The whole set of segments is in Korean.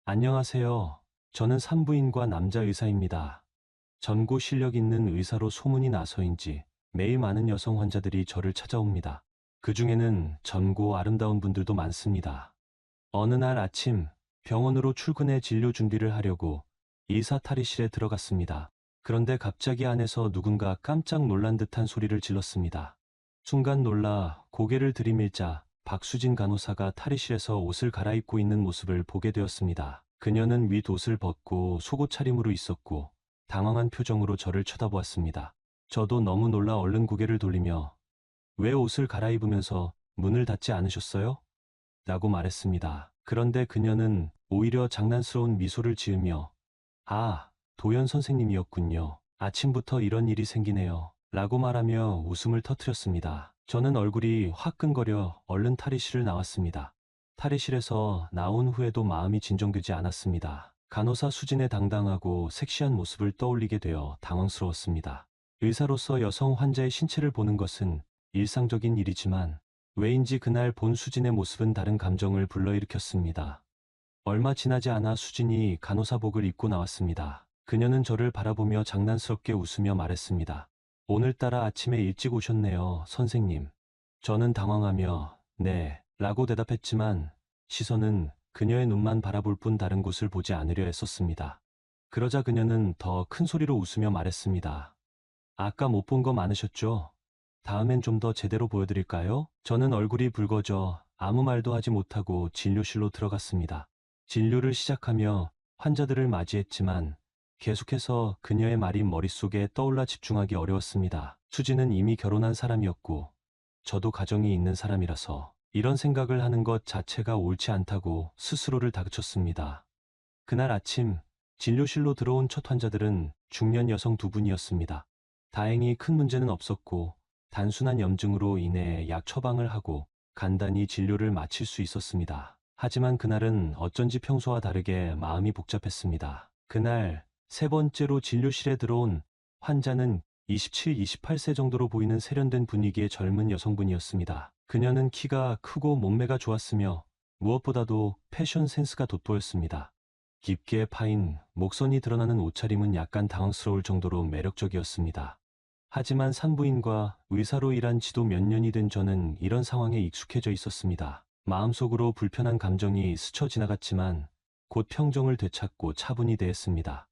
안녕하세요. 저는 산부인과 남자 의사입니다. 전고 실력 있는 의사로 소문이 나서인지 매일 많은 여성 환자들이 저를 찾아옵니다. 그 중에는 젊고 아름다운 분들도 많습니다. 어느 날 아침 병원으로 출근해 진료 준비를 하려고 의사 탈의실에 들어갔습니다. 그런데 갑자기 안에서 누군가 깜짝 놀란 듯한 소리를 질렀습니다. 순간 놀라 고개를 들이밀자 박수진 간호사가 탈의실에서 옷을 갈아입고 있는 모습을 보게 되었습니다. 그녀는 윗옷을 벗고 속옷 차림으로 있었고 당황한 표정으로 저를 쳐다보았습니다. 저도 너무 놀라 얼른 고개를 돌리며 왜 옷을 갈아입으면서 문을 닫지 않으셨어요? 라고 말했습니다. 그런데 그녀는 오히려 장난스러운 미소를 지으며 아, 도연 선생님이었군요. 아침부터 이런 일이 생기네요. 라고 말하며 웃음을 터뜨렸습니다. 저는 얼굴이 화끈거려 얼른 탈의실을 나왔습니다. 탈의실에서 나온 후에도 마음이 진정되지 않았습니다. 간호사 수진의 당당하고 섹시한 모습을 떠올리게 되어 당황스러웠습니다. 의사로서 여성 환자의 신체를 보는 것은 일상적인 일이지만 왜인지 그날 본 수진의 모습은 다른 감정을 불러일으켰습니다. 얼마 지나지 않아 수진이 간호사복을 입고 나왔습니다. 그녀는 저를 바라보며 장난스럽게 웃으며 말했습니다. 오늘따라 아침에 일찍 오셨네요, 선생님. 저는 당황하며 네, 라고 대답했지만 시선은 그녀의 눈만 바라볼 뿐 다른 곳을 보지 않으려 했었습니다. 그러자 그녀는 더 큰 소리로 웃으며 말했습니다. 아까 못 본 거 많으셨죠? 다음엔 좀 더 제대로 보여드릴까요? 저는 얼굴이 붉어져 아무 말도 하지 못하고 진료실로 들어갔습니다. 진료를 시작하며 환자들을 맞이했지만 계속해서 그녀의 말이 머릿속에 떠올라 집중하기 어려웠습니다. 수지는 이미 결혼한 사람이었고 저도 가정이 있는 사람이라서 이런 생각을 하는 것 자체가 옳지 않다고 스스로를 다그쳤습니다. 그날 아침 진료실로 들어온 첫 환자들은 중년 여성 두 분이었습니다. 다행히 큰 문제는 없었고 단순한 염증으로 인해 약 처방을 하고 간단히 진료를 마칠 수 있었습니다. 하지만 그날은 어쩐지 평소와 다르게 마음이 복잡했습니다. 그날 세 번째로 진료실에 들어온 환자는 27, 28세 정도로 보이는 세련된 분위기의 젊은 여성분이었습니다. 그녀는 키가 크고 몸매가 좋았으며 무엇보다도 패션 센스가 돋보였습니다. 깊게 파인 목선이 드러나는 옷차림은 약간 당황스러울 정도로 매력적이었습니다. 하지만 산부인과 의사로 일한 지도 몇 년이 된 저는 이런 상황에 익숙해져 있었습니다. 마음속으로 불편한 감정이 스쳐 지나갔지만 곧 평정을 되찾고 차분히 대했습니다.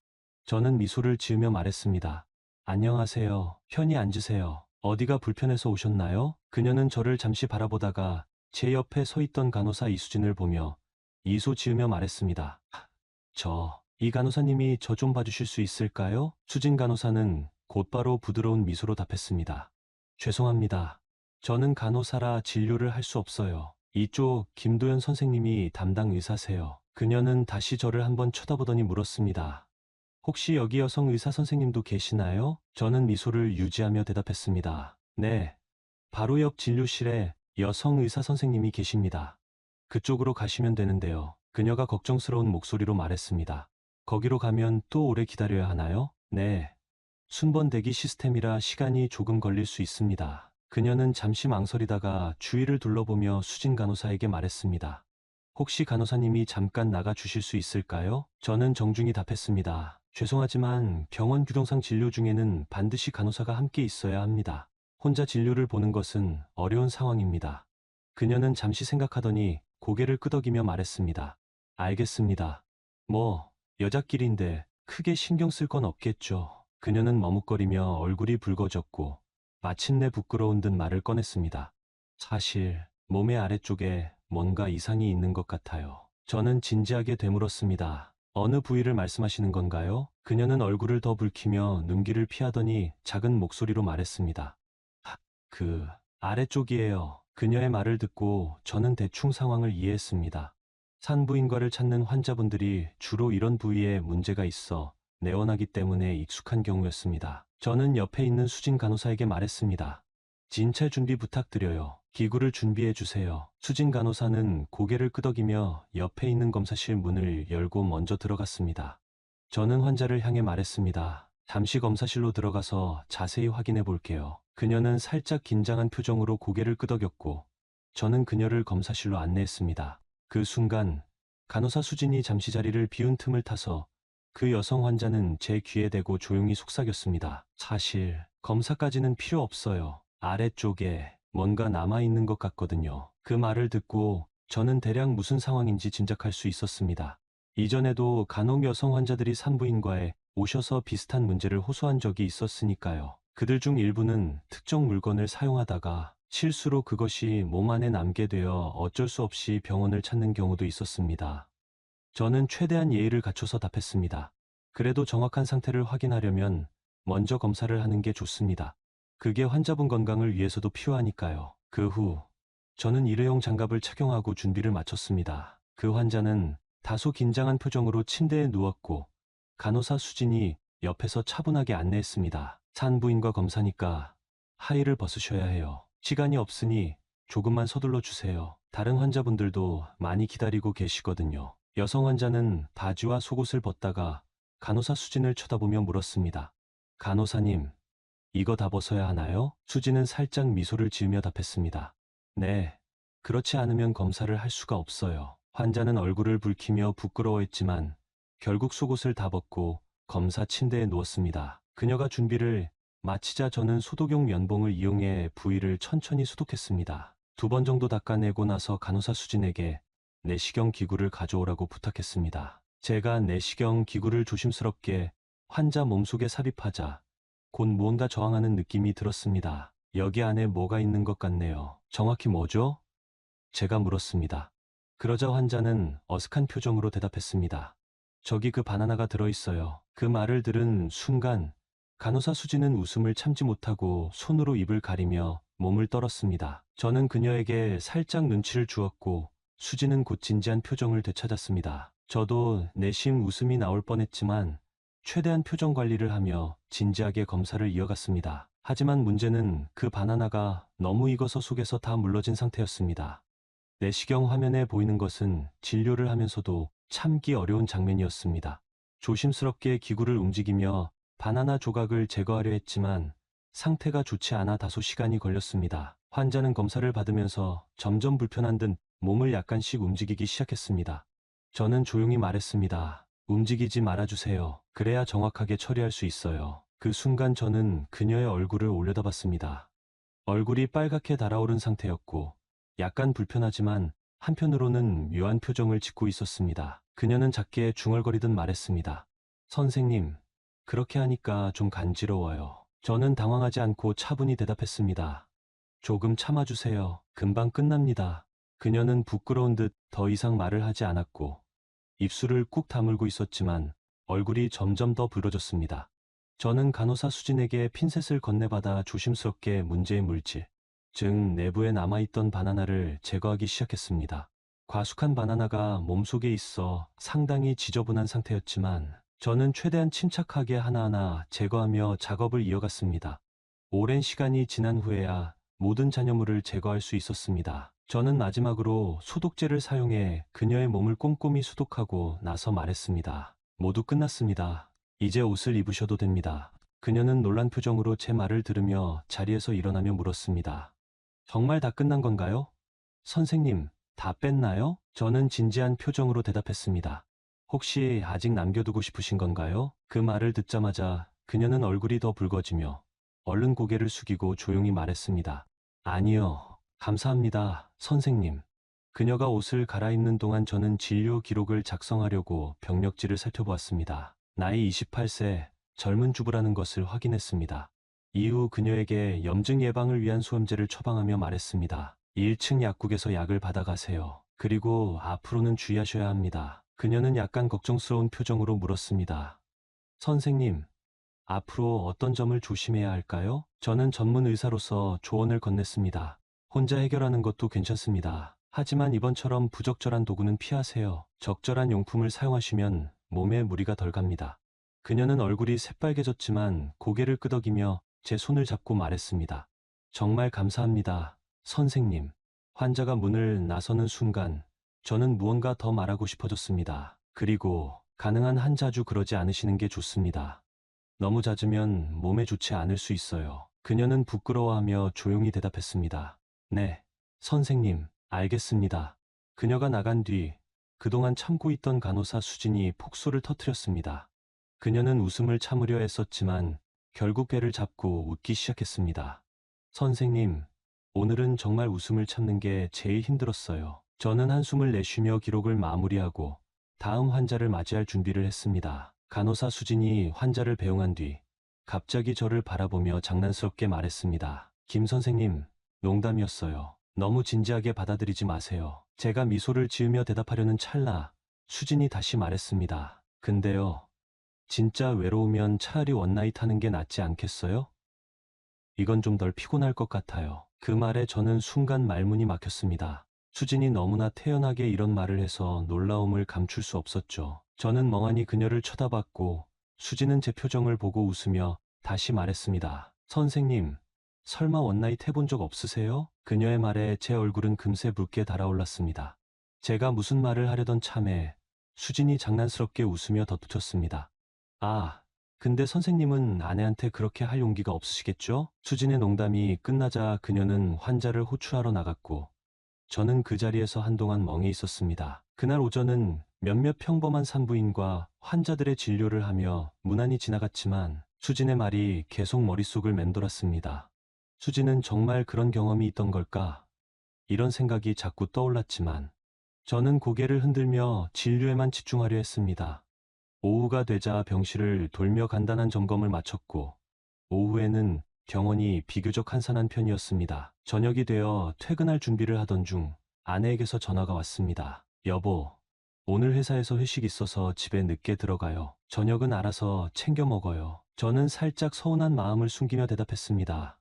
저는 미소를 지으며 말했습니다. 안녕하세요. 편히 앉으세요. 어디가 불편해서 오셨나요? 그녀는 저를 잠시 바라보다가 제 옆에 서 있던 간호사 이수진을 보며 이소 지으며 말했습니다. 이 간호사님이 저 좀 봐주실 수 있을까요? 수진 간호사는 곧바로 부드러운 미소로 답했습니다. 죄송합니다. 저는 간호사라 진료를 할 수 없어요. 이쪽 김도연 선생님이 담당 의사세요. 그녀는 다시 저를 한번 쳐다보더니 물었습니다. 혹시 여기 여성 의사 선생님도 계시나요? 저는 미소를 유지하며 대답했습니다. 네. 바로 옆 진료실에 여성 의사 선생님이 계십니다. 그쪽으로 가시면 되는데요. 그녀가 걱정스러운 목소리로 말했습니다. 거기로 가면 또 오래 기다려야 하나요? 네. 순번 대기 시스템이라 시간이 조금 걸릴 수 있습니다. 그녀는 잠시 망설이다가 주위를 둘러보며 수진 간호사에게 말했습니다. 혹시 간호사님이 잠깐 나가 주실 수 있을까요? 저는 정중히 답했습니다. 죄송하지만 병원 규정상 진료 중에는 반드시 간호사가 함께 있어야 합니다. 혼자 진료를 보는 것은 어려운 상황입니다. 그녀는 잠시 생각하더니 고개를 끄덕이며 말했습니다. 알겠습니다. 여자끼리인데 크게 신경 쓸 건 없겠죠. 그녀는 머뭇거리며 얼굴이 붉어졌고 마침내 부끄러운 듯 말을 꺼냈습니다. 사실 몸의 아래쪽에 뭔가 이상이 있는 것 같아요. 저는 진지하게 되물었습니다. 어느 부위를 말씀하시는 건가요? 그녀는 얼굴을 더 붉히며 눈길을 피하더니 작은 목소리로 말했습니다. 그 아래쪽이에요. 그녀의 말을 듣고 저는 대충 상황을 이해했습니다. 산부인과를 찾는 환자분들이 주로 이런 부위에 문제가 있어 내원하기 때문에 익숙한 경우였습니다. 저는 옆에 있는 수진 간호사에게 말했습니다. 진찰 준비 부탁드려요. 기구를 준비해 주세요. 수진 간호사는 고개를 끄덕이며 옆에 있는 검사실 문을 열고 먼저 들어갔습니다. 저는 환자를 향해 말했습니다. 잠시 검사실로 들어가서 자세히 확인해 볼게요. 그녀는 살짝 긴장한 표정으로 고개를 끄덕였고 저는 그녀를 검사실로 안내했습니다. 그 순간 간호사 수진이 잠시 자리를 비운 틈을 타서 그 여성 환자는 제 귀에 대고 조용히 속삭였습니다. 사실 검사까지는 필요 없어요. 아래쪽에 뭔가 남아있는 것 같거든요. 그 말을 듣고 저는 대략 무슨 상황인지 짐작할 수 있었습니다. 이전에도 간혹 여성 환자들이 산부인과에 오셔서 비슷한 문제를 호소한 적이 있었으니까요. 그들 중 일부는 특정 물건을 사용하다가 실수로 그것이 몸 안에 남게 되어 어쩔 수 없이 병원을 찾는 경우도 있었습니다. 저는 최대한 예의를 갖춰서 답했습니다. 그래도 정확한 상태를 확인하려면 먼저 검사를 하는 게 좋습니다. 그게 환자분 건강을 위해서도 필요하니까요. 그 후 저는 일회용 장갑을 착용하고 준비를 마쳤습니다. 그 환자는 다소 긴장한 표정으로 침대에 누웠고 간호사 수진이 옆에서 차분하게 안내했습니다. 산부인과 검사니까 하의를 벗으셔야 해요. 시간이 없으니 조금만 서둘러 주세요. 다른 환자분들도 많이 기다리고 계시거든요. 여성 환자는 바지와 속옷을 벗다가 간호사 수진을 쳐다보며 물었습니다. 간호사님, 이거 다 벗어야 하나요? 수진은 살짝 미소를 지으며 답했습니다. 네, 그렇지 않으면 검사를 할 수가 없어요. 환자는 얼굴을 붉히며 부끄러워했지만 결국 속옷을 다 벗고 검사 침대에 누웠습니다. 그녀가 준비를 마치자 저는 소독용 면봉을 이용해 부위를 천천히 소독했습니다. 2번 정도 닦아내고 나서 간호사 수진에게 내시경 기구를 가져오라고 부탁했습니다. 제가 내시경 기구를 조심스럽게 환자 몸속에 삽입하자 곧 무언가 저항하는 느낌이 들었습니다. 여기 안에 뭐가 있는 것 같네요. 정확히 뭐죠? 제가 물었습니다. 그러자 환자는 어색한 표정으로 대답했습니다. 저기 그 바나나가 들어있어요. 그 말을 들은 순간 간호사 수진은 웃음을 참지 못하고 손으로 입을 가리며 몸을 떨었습니다. 저는 그녀에게 살짝 눈치를 주었고 수진은 곧 진지한 표정을 되찾았습니다. 저도 내심 웃음이 나올 뻔했지만 최대한 표정 관리를 하며 진지하게 검사를 이어갔습니다. 하지만 문제는 그 바나나가 너무 익어서 속에서 다 물러진 상태였습니다. 내시경 화면에 보이는 것은 진료를 하면서도 참기 어려운 장면이었습니다. 조심스럽게 기구를 움직이며 바나나 조각을 제거하려 했지만 상태가 좋지 않아 다소 시간이 걸렸습니다. 환자는 검사를 받으면서 점점 불편한 듯 몸을 약간씩 움직이기 시작했습니다. 저는 조용히 말했습니다. 움직이지 말아주세요. 그래야 정확하게 처리할 수 있어요. 그 순간 저는 그녀의 얼굴을 올려다봤습니다. 얼굴이 빨갛게 달아오른 상태였고 약간 불편하지만 한편으로는 묘한 표정을 짓고 있었습니다. 그녀는 작게 중얼거리듯 말했습니다. 선생님, 그렇게 하니까 좀 간지러워요. 저는 당황하지 않고 차분히 대답했습니다. 조금 참아주세요. 금방 끝납니다. 그녀는 부끄러운 듯 더 이상 말을 하지 않았고 입술을 꾹 다물고 있었지만 얼굴이 점점 더 붉어졌습니다. 저는 간호사 수진에게 핀셋을 건네받아 조심스럽게 문제의 물질, 즉 내부에 남아있던 바나나를 제거하기 시작했습니다. 과숙한 바나나가 몸속에 있어 상당히 지저분한 상태였지만 저는 최대한 침착하게 하나하나 제거하며 작업을 이어갔습니다. 오랜 시간이 지난 후에야 모든 잔여물을 제거할 수 있었습니다. 저는 마지막으로 소독제를 사용해 그녀의 몸을 꼼꼼히 소독하고 나서 말했습니다. 모두 끝났습니다. 이제 옷을 입으셔도 됩니다. 그녀는 놀란 표정으로 제 말을 들으며 자리에서 일어나며 물었습니다. 정말 다 끝난 건가요? 선생님, 다 뺐나요? 저는 진지한 표정으로 대답했습니다. 혹시 아직 남겨두고 싶으신 건가요? 그 말을 듣자마자 그녀는 얼굴이 더 붉어지며 얼른 고개를 숙이고 조용히 말했습니다. 아니요. 감사합니다, 선생님. 그녀가 옷을 갈아입는 동안 저는 진료 기록을 작성하려고 병력지를 살펴보았습니다. 나이 28세, 젊은 주부라는 것을 확인했습니다. 이후 그녀에게 염증 예방을 위한 소염제를 처방하며 말했습니다. 1층 약국에서 약을 받아가세요. 그리고 앞으로는 주의하셔야 합니다. 그녀는 약간 걱정스러운 표정으로 물었습니다. 선생님, 앞으로 어떤 점을 조심해야 할까요? 저는 전문 의사로서 조언을 건넸습니다. 혼자 해결하는 것도 괜찮습니다. 하지만 이번처럼 부적절한 도구는 피하세요. 적절한 용품을 사용하시면 몸에 무리가 덜 갑니다. 그녀는 얼굴이 새빨개졌지만 고개를 끄덕이며 제 손을 잡고 말했습니다. 정말 감사합니다, 선생님. 환자가 문을 나서는 순간 저는 무언가 더 말하고 싶어졌습니다. 그리고 가능한 한 자주 그러지 않으시는 게 좋습니다. 너무 잦으면 몸에 좋지 않을 수 있어요. 그녀는 부끄러워하며 조용히 대답했습니다. 네, 선생님, 알겠습니다. 그녀가 나간 뒤 그동안 참고 있던 간호사 수진이 폭소를 터뜨렸습니다. 그녀는 웃음을 참으려 애썼지만 결국 배를 잡고 웃기 시작했습니다. 선생님, 오늘은 정말 웃음을 참는 게 제일 힘들었어요. 저는 한숨을 내쉬며 기록을 마무리하고 다음 환자를 맞이할 준비를 했습니다. 간호사 수진이 환자를 배웅한 뒤 갑자기 저를 바라보며 장난스럽게 말했습니다. 김 선생님, 농담이었어요. 너무 진지하게 받아들이지 마세요. 제가 미소를 지으며 대답하려는 찰나 수진이 다시 말했습니다. 근데요, 진짜 외로우면 차라리 원나잇 하는 게 낫지 않겠어요? 이건 좀 덜 피곤할 것 같아요. 그 말에 저는 순간 말문이 막혔습니다. 수진이 너무나 태연하게 이런 말을 해서 놀라움을 감출 수 없었죠. 저는 멍하니 그녀를 쳐다봤고 수진은 제 표정을 보고 웃으며 다시 말했습니다. 선생님, 설마 원나잇 해본 적 없으세요? 그녀의 말에 제 얼굴은 금세 붉게 달아올랐습니다. 제가 무슨 말을 하려던 참에 수진이 장난스럽게 웃으며 덧붙였습니다. 아, 근데 선생님은 아내한테 그렇게 할 용기가 없으시겠죠? 수진의 농담이 끝나자 그녀는 환자를 호출하러 나갔고 저는 그 자리에서 한동안 멍해 있었습니다. 그날 오전은 몇몇 평범한 산부인과 환자들의 진료를 하며 무난히 지나갔지만 수진의 말이 계속 머릿속을 맴돌았습니다. 수진은 정말 그런 경험이 있던 걸까? 이런 생각이 자꾸 떠올랐지만 저는 고개를 흔들며 진료에만 집중하려 했습니다. 오후가 되자 병실을 돌며 간단한 점검을 마쳤고 오후에는 병원이 비교적 한산한 편이었습니다. 저녁이 되어 퇴근할 준비를 하던 중 아내에게서 전화가 왔습니다. 여보, 오늘 회사에서 회식 있어서 집에 늦게 들어가요. 저녁은 알아서 챙겨 먹어요. 저는 살짝 서운한 마음을 숨기며 대답했습니다.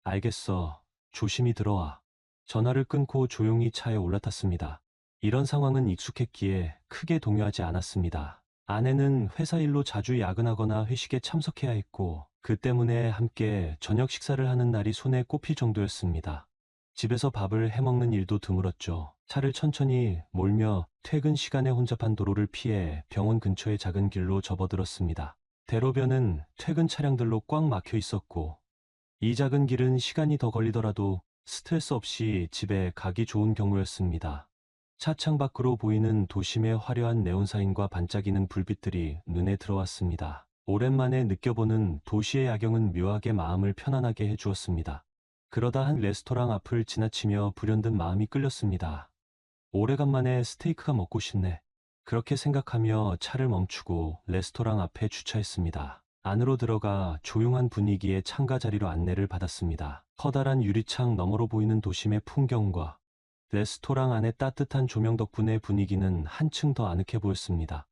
알겠어. 조심히 들어와. 전화를 끊고 조용히 차에 올라탔습니다. 이런 상황은 익숙했기에 크게 동요하지 않았습니다. 아내는 회사 일로 자주 야근하거나 회식에 참석해야 했고 그 때문에 함께 저녁 식사를 하는 날이 손에 꼽힐 정도였습니다. 집에서 밥을 해먹는 일도 드물었죠. 차를 천천히 몰며 퇴근 시간에 혼잡한 도로를 피해 병원 근처의 작은 길로 접어들었습니다. 대로변은 퇴근 차량들로 꽉 막혀 있었고 이 작은 길은 시간이 더 걸리더라도 스트레스 없이 집에 가기 좋은 경우였습니다. 차창 밖으로 보이는 도심의 화려한 네온사인과 반짝이는 불빛들이 눈에 들어왔습니다. 오랜만에 느껴보는 도시의 야경은 묘하게 마음을 편안하게 해주었습니다. 그러다 한 레스토랑 앞을 지나치며 불현듯 마음이 끌렸습니다. 오래간만에 스테이크가 먹고 싶네. 그렇게 생각하며 차를 멈추고 레스토랑 앞에 주차했습니다. 안으로 들어가 조용한 분위기의 창가 자리로 안내를 받았습니다. 커다란 유리창 너머로 보이는 도심의 풍경과 레스토랑 안의 따뜻한 조명 덕분에 분위기는 한층 더 아늑해 보였습니다.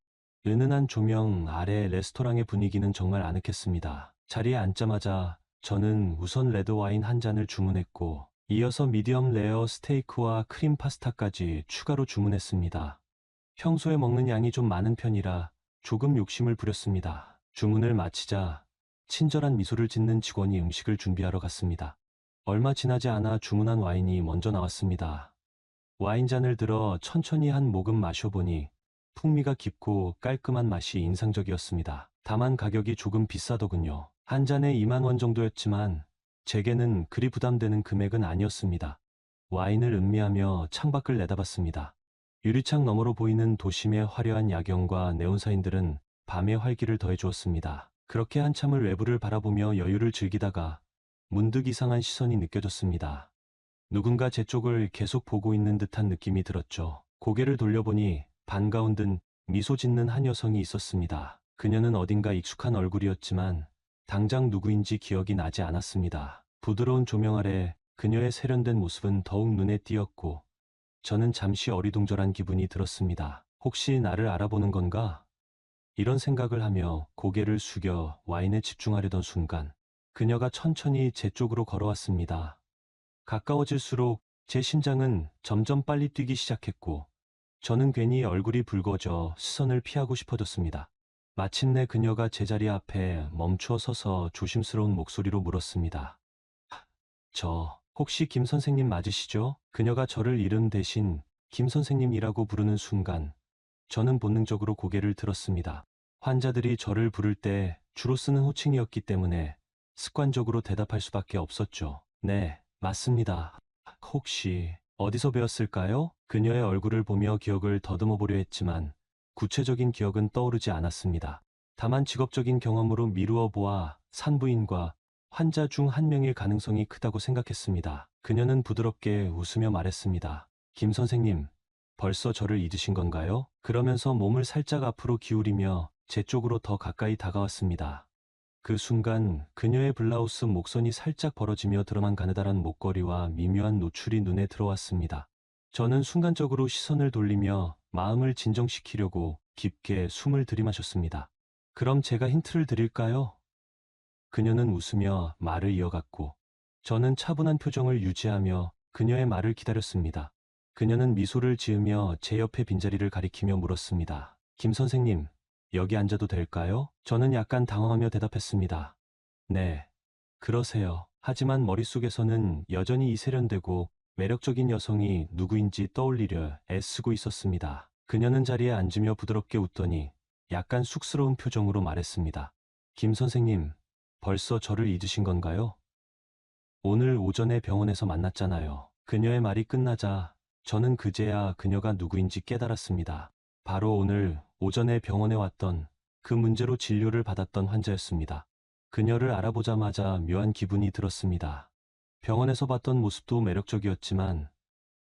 은은한 조명 아래 레스토랑의 분위기는 정말 아늑했습니다. 자리에 앉자마자 저는 우선 레드와인 한 잔을 주문했고 이어서 미디엄 레어 스테이크와 크림 파스타까지 추가로 주문했습니다. 평소에 먹는 양이 좀 많은 편이라 조금 욕심을 부렸습니다. 주문을 마치자 친절한 미소를 짓는 직원이 음식을 준비하러 갔습니다. 얼마 지나지 않아 주문한 와인이 먼저 나왔습니다. 와인잔을 들어 천천히 한 모금 마셔보니 풍미가 깊고 깔끔한 맛이 인상적이었습니다. 다만 가격이 조금 비싸더군요. 한 잔에 2만 원 정도였지만 제게는 그리 부담되는 금액은 아니었습니다. 와인을 음미하며 창밖을 내다봤습니다. 유리창 너머로 보이는 도심의 화려한 야경과 네온사인들은 밤의 활기를 더해주었습니다. 그렇게 한참을 외부를 바라보며 여유를 즐기다가 문득 이상한 시선이 느껴졌습니다. 누군가 제 쪽을 계속 보고 있는 듯한 느낌이 들었죠. 고개를 돌려보니 반가운 듯 미소 짓는 한 여성이 있었습니다. 그녀는 어딘가 익숙한 얼굴이었지만 당장 누구인지 기억이 나지 않았습니다. 부드러운 조명 아래 그녀의 세련된 모습은 더욱 눈에 띄었고 저는 잠시 어리둥절한 기분이 들었습니다. 혹시 나를 알아보는 건가? 이런 생각을 하며 고개를 숙여 와인에 집중하려던 순간 그녀가 천천히 제 쪽으로 걸어왔습니다. 가까워질수록 제 심장은 점점 빨리 뛰기 시작했고 저는 괜히 얼굴이 붉어져 시선을 피하고 싶어졌습니다. 마침내 그녀가 제 자리 앞에 멈추어 서서 조심스러운 목소리로 물었습니다. 저 혹시 김 선생님 맞으시죠? 그녀가 저를 이름 대신 김 선생님이라고 부르는 순간 저는 본능적으로 고개를 들었습니다. 환자들이 저를 부를 때 주로 쓰는 호칭이었기 때문에 습관적으로 대답할 수밖에 없었죠. 네, 맞습니다. 혹시 어디서 배웠을까요? 그녀의 얼굴을 보며 기억을 더듬어 보려 했지만 구체적인 기억은 떠오르지 않았습니다. 다만 직업적인 경험으로 미루어 보아 산부인과 환자 중 한 명일 가능성이 크다고 생각했습니다. 그녀는 부드럽게 웃으며 말했습니다. 김 선생님, 벌써 저를 잊으신 건가요? 그러면서 몸을 살짝 앞으로 기울이며 제 쪽으로 더 가까이 다가왔습니다. 그 순간 그녀의 블라우스 목선이 살짝 벌어지며 드러난 가느다란 목걸이와 미묘한 노출이 눈에 들어왔습니다. 저는 순간적으로 시선을 돌리며 마음을 진정시키려고 깊게 숨을 들이마셨습니다. 그럼 제가 힌트를 드릴까요? 그녀는 웃으며 말을 이어갔고, 저는 차분한 표정을 유지하며 그녀의 말을 기다렸습니다. 그녀는 미소를 지으며 제 옆에 빈자리를 가리키며 물었습니다. 김 선생님, 여기 앉아도 될까요? 저는 약간 당황하며 대답했습니다. 네, 그러세요. 하지만 머릿속에서는 여전히 이 세련되고 매력적인 여성이 누구인지 떠올리려 애쓰고 있었습니다. 그녀는 자리에 앉으며 부드럽게 웃더니 약간 쑥스러운 표정으로 말했습니다. 김 선생님, 벌써 저를 잊으신 건가요? 오늘 오전에 병원에서 만났잖아요. 그녀의 말이 끝나자 저는 그제야 그녀가 누구인지 깨달았습니다. 바로 오늘 오전에 병원에 왔던 그 문제로 진료를 받았던 환자였습니다. 그녀를 알아보자마자 묘한 기분이 들었습니다. 병원에서 봤던 모습도 매력적이었지만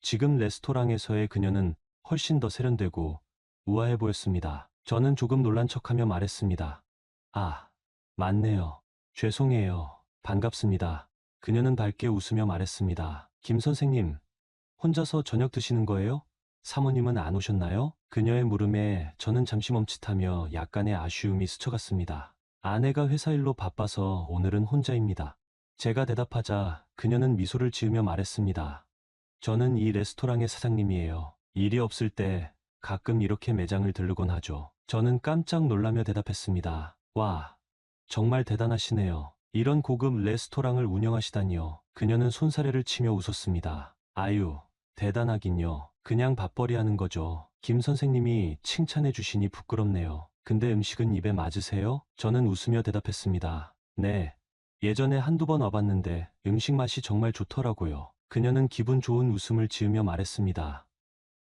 지금 레스토랑에서의 그녀는 훨씬 더 세련되고 우아해 보였습니다. 저는 조금 놀란 척하며 말했습니다. 아, 맞네요. 죄송해요. 반갑습니다. 그녀는 밝게 웃으며 말했습니다. 김 선생님, 혼자서 저녁 드시는 거예요? 사모님은 안 오셨나요? 그녀의 물음에 저는 잠시 멈칫하며 약간의 아쉬움이 스쳐갔습니다. 아내가 회사 일로 바빠서 오늘은 혼자입니다. 제가 대답하자 그녀는 미소를 지으며 말했습니다. 저는 이 레스토랑의 사장님이에요. 일이 없을 때 가끔 이렇게 매장을 들르곤 하죠. 저는 깜짝 놀라며 대답했습니다. 와, 정말 대단하시네요. 이런 고급 레스토랑을 운영하시다니요. 그녀는 손사래를 치며 웃었습니다. 아유, 대단하긴요. 그냥 밥벌이 하는 거죠. 김 선생님이 칭찬해 주시니 부끄럽네요. 근데 음식은 입에 맞으세요? 저는 웃으며 대답했습니다. 네. 예전에 한두 번 와봤는데 음식 맛이 정말 좋더라고요. 그녀는 기분 좋은 웃음을 지으며 말했습니다.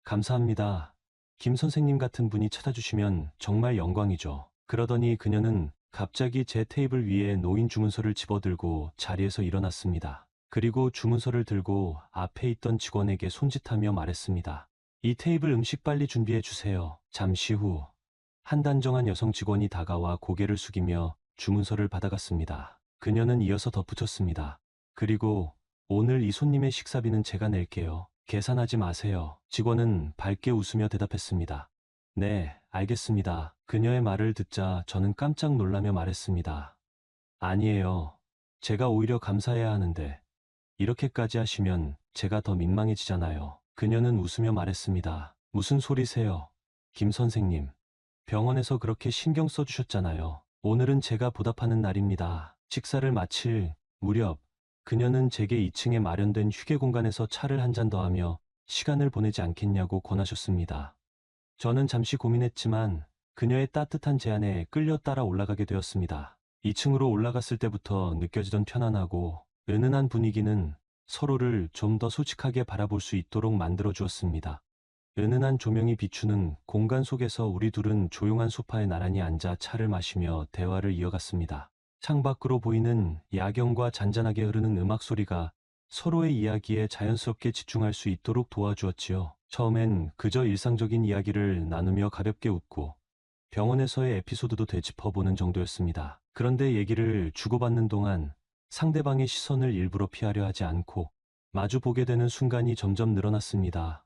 감사합니다. 김 선생님 같은 분이 찾아주시면 정말 영광이죠. 그러더니 그녀는 갑자기 제 테이블 위에 놓인 주문서를 집어들고 자리에서 일어났습니다. 그리고 주문서를 들고 앞에 있던 직원에게 손짓하며 말했습니다. 이 테이블 음식 빨리 준비해 주세요. 잠시 후 한 단정한 여성 직원이 다가와 고개를 숙이며 주문서를 받아갔습니다. 그녀는 이어서 덧붙였습니다. 그리고 오늘 이 손님의 식사비는 제가 낼게요. 계산하지 마세요. 직원은 밝게 웃으며 대답했습니다. 네, 알겠습니다. 그녀의 말을 듣자 저는 깜짝 놀라며 말했습니다. 아니에요. 제가 오히려 감사해야 하는데 이렇게까지 하시면 제가 더 민망해지잖아요. 그녀는 웃으며 말했습니다. 무슨 소리세요? 김 선생님. 병원에서 그렇게 신경 써주셨잖아요. 오늘은 제가 보답하는 날입니다. 식사를 마칠 무렵 그녀는 제게 2층에 마련된 휴게 공간에서 차를 한 잔 더 하며 시간을 보내지 않겠냐고 권하셨습니다. 저는 잠시 고민했지만 그녀의 따뜻한 제안에 끌려 따라 올라가게 되었습니다. 2층으로 올라갔을 때부터 느껴지던 편안하고 은은한 분위기는 서로를 좀 더 솔직하게 바라볼 수 있도록 만들어 주었습니다. 은은한 조명이 비추는 공간 속에서 우리 둘은 조용한 소파에 나란히 앉아 차를 마시며 대화를 이어갔습니다. 창밖으로 보이는 야경과 잔잔하게 흐르는 음악 소리가 서로의 이야기에 자연스럽게 집중할 수 있도록 도와주었지요. 처음엔 그저 일상적인 이야기를 나누며 가볍게 웃고 병원에서의 에피소드도 되짚어보는 정도였습니다. 그런데 얘기를 주고받는 동안 상대방의 시선을 일부러 피하려 하지 않고 마주 보게 되는 순간이 점점 늘어났습니다.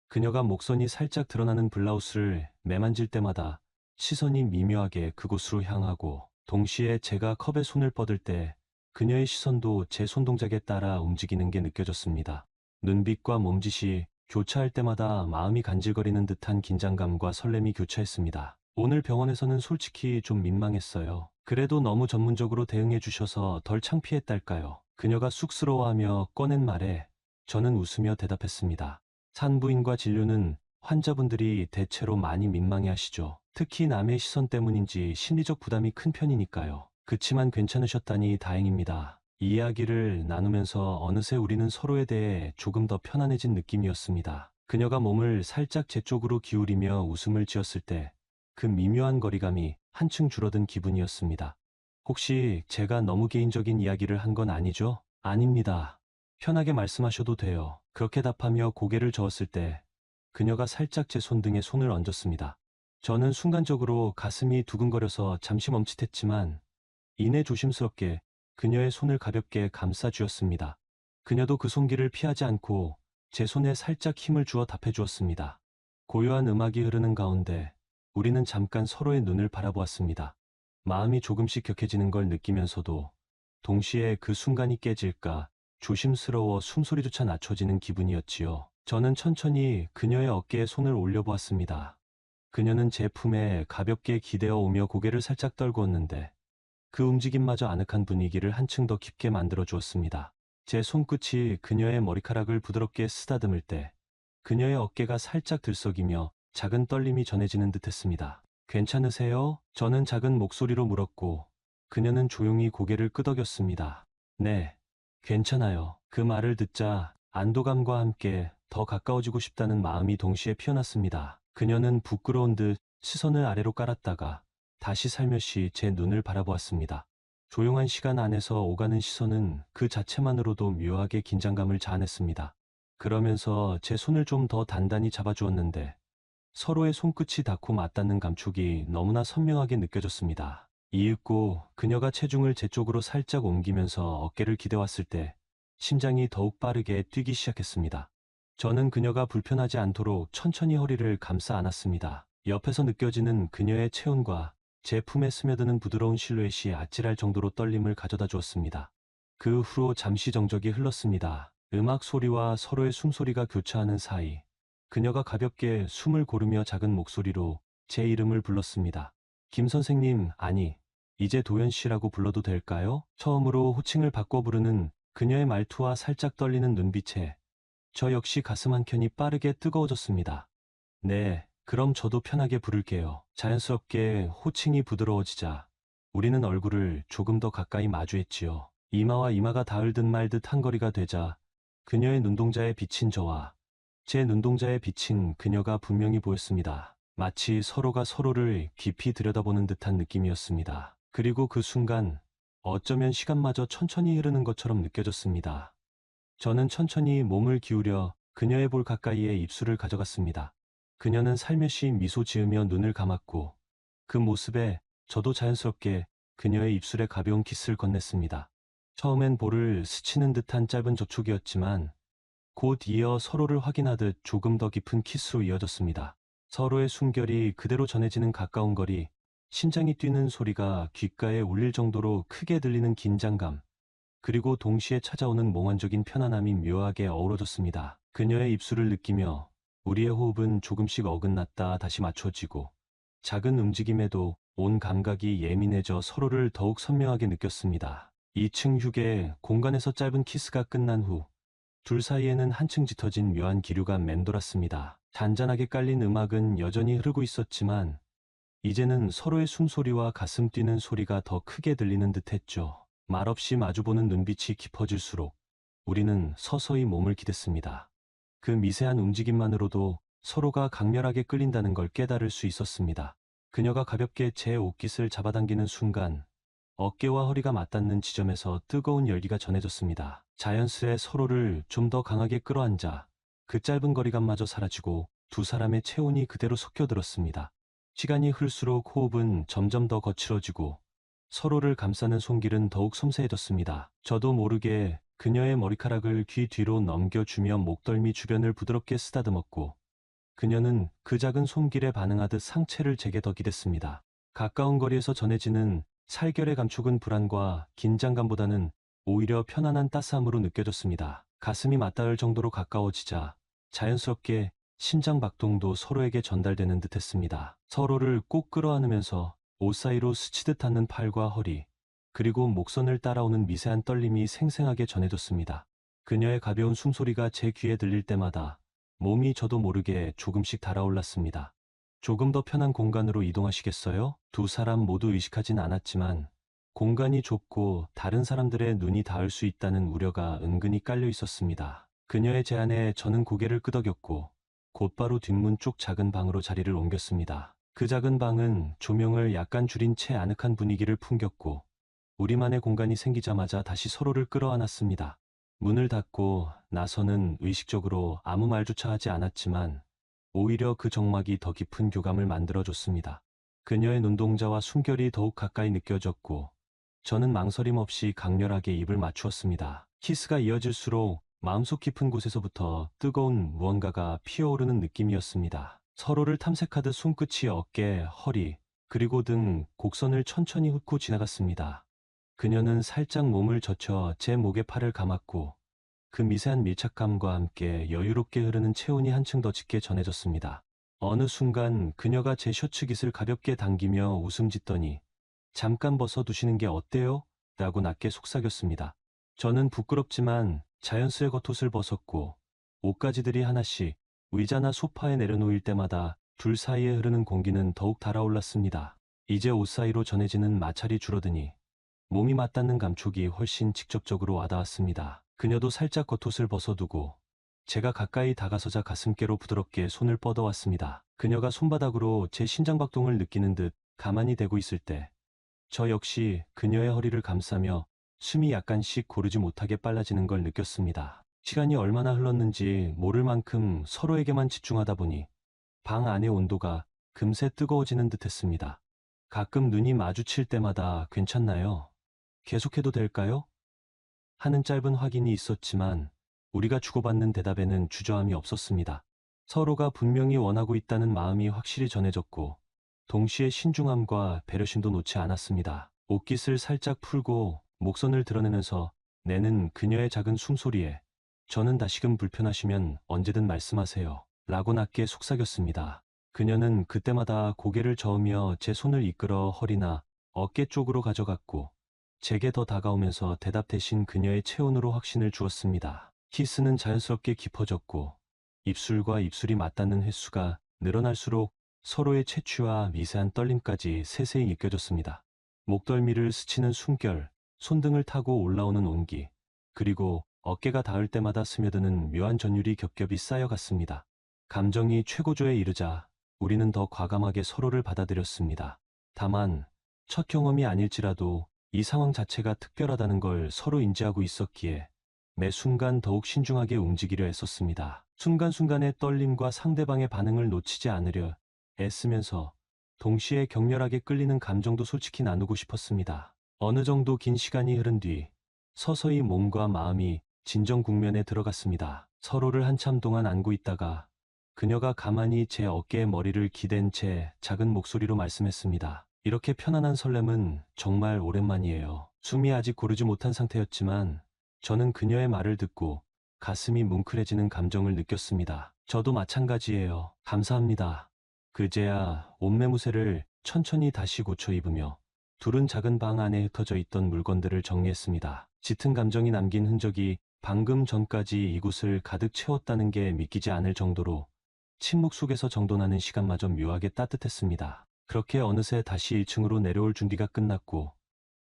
그녀가 목선이 살짝 드러나는 블라우스를 매만질 때마다 시선이 미묘하게 그곳으로 향하고 동시에 제가 컵에 손을 뻗을 때 그녀의 시선도 제 손동작에 따라 움직이는 게 느껴졌습니다. 눈빛과 몸짓이 교차할 때마다 마음이 간질거리는 듯한 긴장감과 설렘이 교차했습니다. 오늘 병원에서는 솔직히 좀 민망했어요. 그래도 너무 전문적으로 대응해 주셔서 덜 창피했달까요? 그녀가 쑥스러워하며 꺼낸 말에 저는 웃으며 대답했습니다. 산부인과 진료는 환자분들이 대체로 많이 민망해 하시죠. 특히 남의 시선 때문인지 심리적 부담이 큰 편이니까요. 그치만 괜찮으셨다니 다행입니다. 이야기를 나누면서 어느새 우리는 서로에 대해 조금 더 편안해진 느낌이었습니다. 그녀가 몸을 살짝 제 쪽으로 기울이며 웃음을 지었을 때 그 미묘한 거리감이 한층 줄어든 기분이었습니다. 혹시 제가 너무 개인적인 이야기를 한 건 아니죠? 아닙니다. 편하게 말씀하셔도 돼요. 그렇게 답하며 고개를 저었을 때 그녀가 살짝 제 손등에 손을 얹었습니다. 저는 순간적으로 가슴이 두근거려서 잠시 멈칫했지만 이내 조심스럽게 그녀의 손을 가볍게 감싸 쥐었습니다. 그녀도 그 손길을 피하지 않고 제 손에 살짝 힘을 주어 답해 주었습니다. 고요한 음악이 흐르는 가운데 우리는 잠깐 서로의 눈을 바라보았습니다. 마음이 조금씩 격해지는 걸 느끼면서도 동시에 그 순간이 깨질까 조심스러워 숨소리조차 낮춰지는 기분이었지요. 저는 천천히 그녀의 어깨에 손을 올려보았습니다. 그녀는 제 품에 가볍게 기대어 오며 고개를 살짝 떨구었는데 그 움직임마저 아늑한 분위기를 한층 더 깊게 만들어 주었습니다. 제 손끝이 그녀의 머리카락을 부드럽게 쓰다듬을 때 그녀의 어깨가 살짝 들썩이며 작은 떨림이 전해지는 듯했습니다. 괜찮으세요? 저는 작은 목소리로 물었고 그녀는 조용히 고개를 끄덕였습니다. 네, 괜찮아요. 그 말을 듣자 안도감과 함께 더 가까워지고 싶다는 마음이 동시에 피어났습니다. 그녀는 부끄러운 듯 시선을 아래로 깔았다가 다시 살며시 제 눈을 바라보았습니다. 조용한 시간 안에서 오가는 시선은 그 자체만으로도 묘하게 긴장감을 자아냈습니다. 그러면서 제 손을 좀 더 단단히 잡아주었는데 서로의 손끝이 닿고 맞닿는 감촉이 너무나 선명하게 느껴졌습니다. 이윽고 그녀가 체중을 제 쪽으로 살짝 옮기면서 어깨를 기대왔을 때 심장이 더욱 빠르게 뛰기 시작했습니다. 저는 그녀가 불편하지 않도록 천천히 허리를 감싸 안았습니다. 옆에서 느껴지는 그녀의 체온과 제 품에 스며드는 부드러운 실루엣이 아찔할 정도로 떨림을 가져다 주었습니다. 그 후로 잠시 정적이 흘렀습니다. 음악 소리와 서로의 숨소리가 교차하는 사이 그녀가 가볍게 숨을 고르며 작은 목소리로 제 이름을 불렀습니다. 김 선생님, 아니, 이제 도연 씨라고 불러도 될까요? 처음으로 호칭을 바꿔 부르는 그녀의 말투와 살짝 떨리는 눈빛에 저 역시 가슴 한켠이 빠르게 뜨거워졌습니다. 네, 그럼 저도 편하게 부를게요. 자연스럽게 호칭이 부드러워지자 우리는 얼굴을 조금 더 가까이 마주했지요. 이마와 이마가 닿을 듯 말 듯 한 거리가 되자 그녀의 눈동자에 비친 저와 제 눈동자에 비친 그녀가 분명히 보였습니다. 마치 서로가 서로를 깊이 들여다보는 듯한 느낌이었습니다. 그리고 그 순간 어쩌면 시간마저 천천히 흐르는 것처럼 느껴졌습니다. 저는 천천히 몸을 기울여 그녀의 볼 가까이에 입술을 가져갔습니다. 그녀는 살며시 미소 지으며 눈을 감았고 그 모습에 저도 자연스럽게 그녀의 입술에 가벼운 키스를 건넸습니다. 처음엔 볼을 스치는 듯한 짧은 접촉이었지만 곧 이어 서로를 확인하듯 조금 더 깊은 키스로 이어졌습니다. 서로의 숨결이 그대로 전해지는 가까운 거리, 심장이 뛰는 소리가 귓가에 울릴 정도로 크게 들리는 긴장감, 그리고 동시에 찾아오는 몽환적인 편안함이 묘하게 어우러졌습니다. 그녀의 입술을 느끼며 우리의 호흡은 조금씩 어긋났다 다시 맞춰지고 작은 움직임에도 온 감각이 예민해져 서로를 더욱 선명하게 느꼈습니다. 2층 휴게 공간에서 짧은 키스가 끝난 후 둘 사이에는 한층 짙어진 묘한 기류가 맴돌았습니다. 잔잔하게 깔린 음악은 여전히 흐르고 있었지만 이제는 서로의 숨소리와 가슴 뛰는 소리가 더 크게 들리는 듯했죠. 말없이 마주보는 눈빛이 깊어질수록 우리는 서서히 몸을 기댔습니다. 그 미세한 움직임만으로도 서로가 강렬하게 끌린다는 걸 깨달을 수 있었습니다. 그녀가 가볍게 제 옷깃을 잡아당기는 순간 어깨와 허리가 맞닿는 지점에서 뜨거운 열기가 전해졌습니다. 자연스레 서로를 좀 더 강하게 끌어안자 그 짧은 거리감마저 사라지고 두 사람의 체온이 그대로 섞여들었습니다. 시간이 흘수록 호흡은 점점 더 거칠어지고 서로를 감싸는 손길은 더욱 섬세해졌습니다. 저도 모르게 그녀의 머리카락을 귀 뒤로 넘겨주며 목덜미 주변을 부드럽게 쓰다듬었고 그녀는 그 작은 손길에 반응하듯 상체를 제게 더 기댔습니다. 가까운 거리에서 전해지는 살결의 감촉은 불안과 긴장감보다는 오히려 편안한 따스함으로 느껴졌습니다. 가슴이 맞닿을 정도로 가까워지자 자연스럽게 심장 박동도 서로에게 전달되는 듯했습니다. 서로를 꼭 끌어안으면서 옷 사이로 스치듯 닿는 팔과 허리, 그리고 목선을 따라오는 미세한 떨림이 생생하게 전해졌습니다. 그녀의 가벼운 숨소리가 제 귀에 들릴 때마다 몸이 저도 모르게 조금씩 달아올랐습니다. 조금 더 편한 공간으로 이동하시겠어요? 두 사람 모두 의식하진 않았지만 공간이 좁고 다른 사람들의 눈이 닿을 수 있다는 우려가 은근히 깔려 있었습니다. 그녀의 제안에 저는 고개를 끄덕였고 곧바로 뒷문 쪽 작은 방으로 자리를 옮겼습니다. 그 작은 방은 조명을 약간 줄인 채 아늑한 분위기를 풍겼고 우리만의 공간이 생기자마자 다시 서로를 끌어안았습니다. 문을 닫고 나서는 의식적으로 아무 말조차 하지 않았지만 오히려 그 정막이 더 깊은 교감을 만들어줬습니다. 그녀의 눈동자와 숨결이 더욱 가까이 느껴졌고 저는 망설임 없이 강렬하게 입을 맞추었습니다. 키스가 이어질수록 마음속 깊은 곳에서부터 뜨거운 무언가가 피어오르는 느낌이었습니다. 서로를 탐색하듯 손끝이 어깨, 허리, 그리고 등 곡선을 천천히 훑고 지나갔습니다. 그녀는 살짝 몸을 젖혀 제 목에 팔을 감았고 그 미세한 밀착감과 함께 여유롭게 흐르는 체온이 한층 더 짙게 전해졌습니다. 어느 순간 그녀가 제 셔츠 깃을 가볍게 당기며 웃음 짓더니 잠깐 벗어두시는 게 어때요? 라고 낮게 속삭였습니다. 저는 부끄럽지만 자연스레 겉옷을 벗었고 옷가지들이 하나씩 의자나 소파에 내려놓일 때마다 둘 사이에 흐르는 공기는 더욱 달아올랐습니다. 이제 옷 사이로 전해지는 마찰이 줄어드니 몸이 맞닿는 감촉이 훨씬 직접적으로 와닿았습니다. 그녀도 살짝 겉옷을 벗어두고 제가 가까이 다가서자 가슴께로 부드럽게 손을 뻗어왔습니다. 그녀가 손바닥으로 제 심장박동을 느끼는 듯 가만히 대고 있을 때 저 역시 그녀의 허리를 감싸며 숨이 약간씩 고르지 못하게 빨라지는 걸 느꼈습니다. 시간이 얼마나 흘렀는지 모를 만큼 서로에게만 집중하다 보니 방 안의 온도가 금세 뜨거워지는 듯 했습니다. 가끔 눈이 마주칠 때마다 괜찮나요? 계속해도 될까요? 하는 짧은 확인이 있었지만 우리가 주고받는 대답에는 주저함이 없었습니다. 서로가 분명히 원하고 있다는 마음이 확실히 전해졌고 동시에 신중함과 배려심도 놓지 않았습니다. 옷깃을 살짝 풀고 목선을 드러내면서 내는 그녀의 작은 숨소리에 저는 다시금 불편하시면 언제든 말씀하세요. 라고 낮게 속삭였습니다. 그녀는 그때마다 고개를 저으며 제 손을 이끌어 허리나 어깨 쪽으로 가져갔고 제게 더 다가오면서 대답 대신 그녀의 체온으로 확신을 주었습니다. 키스는 자연스럽게 깊어졌고 입술과 입술이 맞닿는 횟수가 늘어날수록 서로의 채취와 미세한 떨림까지 세세히 느껴졌습니다. 목덜미를 스치는 숨결, 손등을 타고 올라오는 온기, 그리고 어깨가 닿을 때마다 스며드는 묘한 전율이 겹겹이 쌓여갔습니다. 감정이 최고조에 이르자 우리는 더 과감하게 서로를 받아들였습니다. 다만 첫 경험이 아닐지라도 이 상황 자체가 특별하다는 걸 서로 인지하고 있었기에 매 순간 더욱 신중하게 움직이려 애썼습니다. 순간순간의 떨림과 상대방의 반응을 놓치지 않으려 애쓰면서 동시에 격렬하게 끌리는 감정도 솔직히 나누고 싶었습니다. 어느 정도 긴 시간이 흐른 뒤 서서히 몸과 마음이 진정 국면에 들어갔습니다. 서로를 한참 동안 안고 있다가 그녀가 가만히 제 어깨에 머리를 기댄 채 작은 목소리로 말씀했습니다. 이렇게 편안한 설렘은 정말 오랜만이에요. 숨이 아직 고르지 못한 상태였지만 저는 그녀의 말을 듣고 가슴이 뭉클해지는 감정을 느꼈습니다. 저도 마찬가지예요. 감사합니다. 그제야 옷매무새를 천천히 다시 고쳐 입으며 둘은 작은 방 안에 흩어져 있던 물건들을 정리했습니다. 짙은 감정이 남긴 흔적이 방금 전까지 이곳을 가득 채웠다는 게 믿기지 않을 정도로 침묵 속에서 정돈하는 시간마저 묘하게 따뜻했습니다. 그렇게 어느새 다시 1층으로 내려올 준비가 끝났고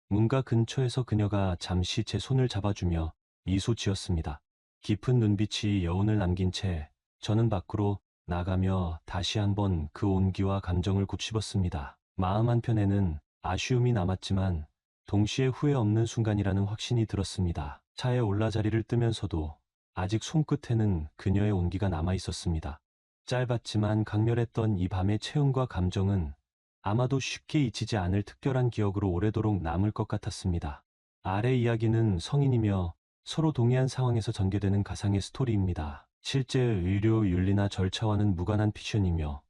문가 근처에서 그녀가 잠시 제 손을 잡아주며 미소 지었습니다. 깊은 눈빛이 여운을 남긴 채 저는 밖으로 나가며 다시 한번 그 온기와 감정을 곱씹었습니다. 마음 한편에는 아쉬움이 남았지만 동시에 후회 없는 순간이라는 확신이 들었습니다. 차에 올라 자리를 뜨면서도 아직 손끝에는 그녀의 온기가 남아 있었습니다. 짧았지만 강렬했던 이 밤의 체온과 감정은 아마도 쉽게 잊히지 않을 특별한 기억으로 오래도록 남을 것 같았습니다. 아래 이야기는 성인이며 서로 동의한 상황에서 전개되는 가상의 스토리입니다. 실제 의료 윤리나 절차와는 무관한 픽션이며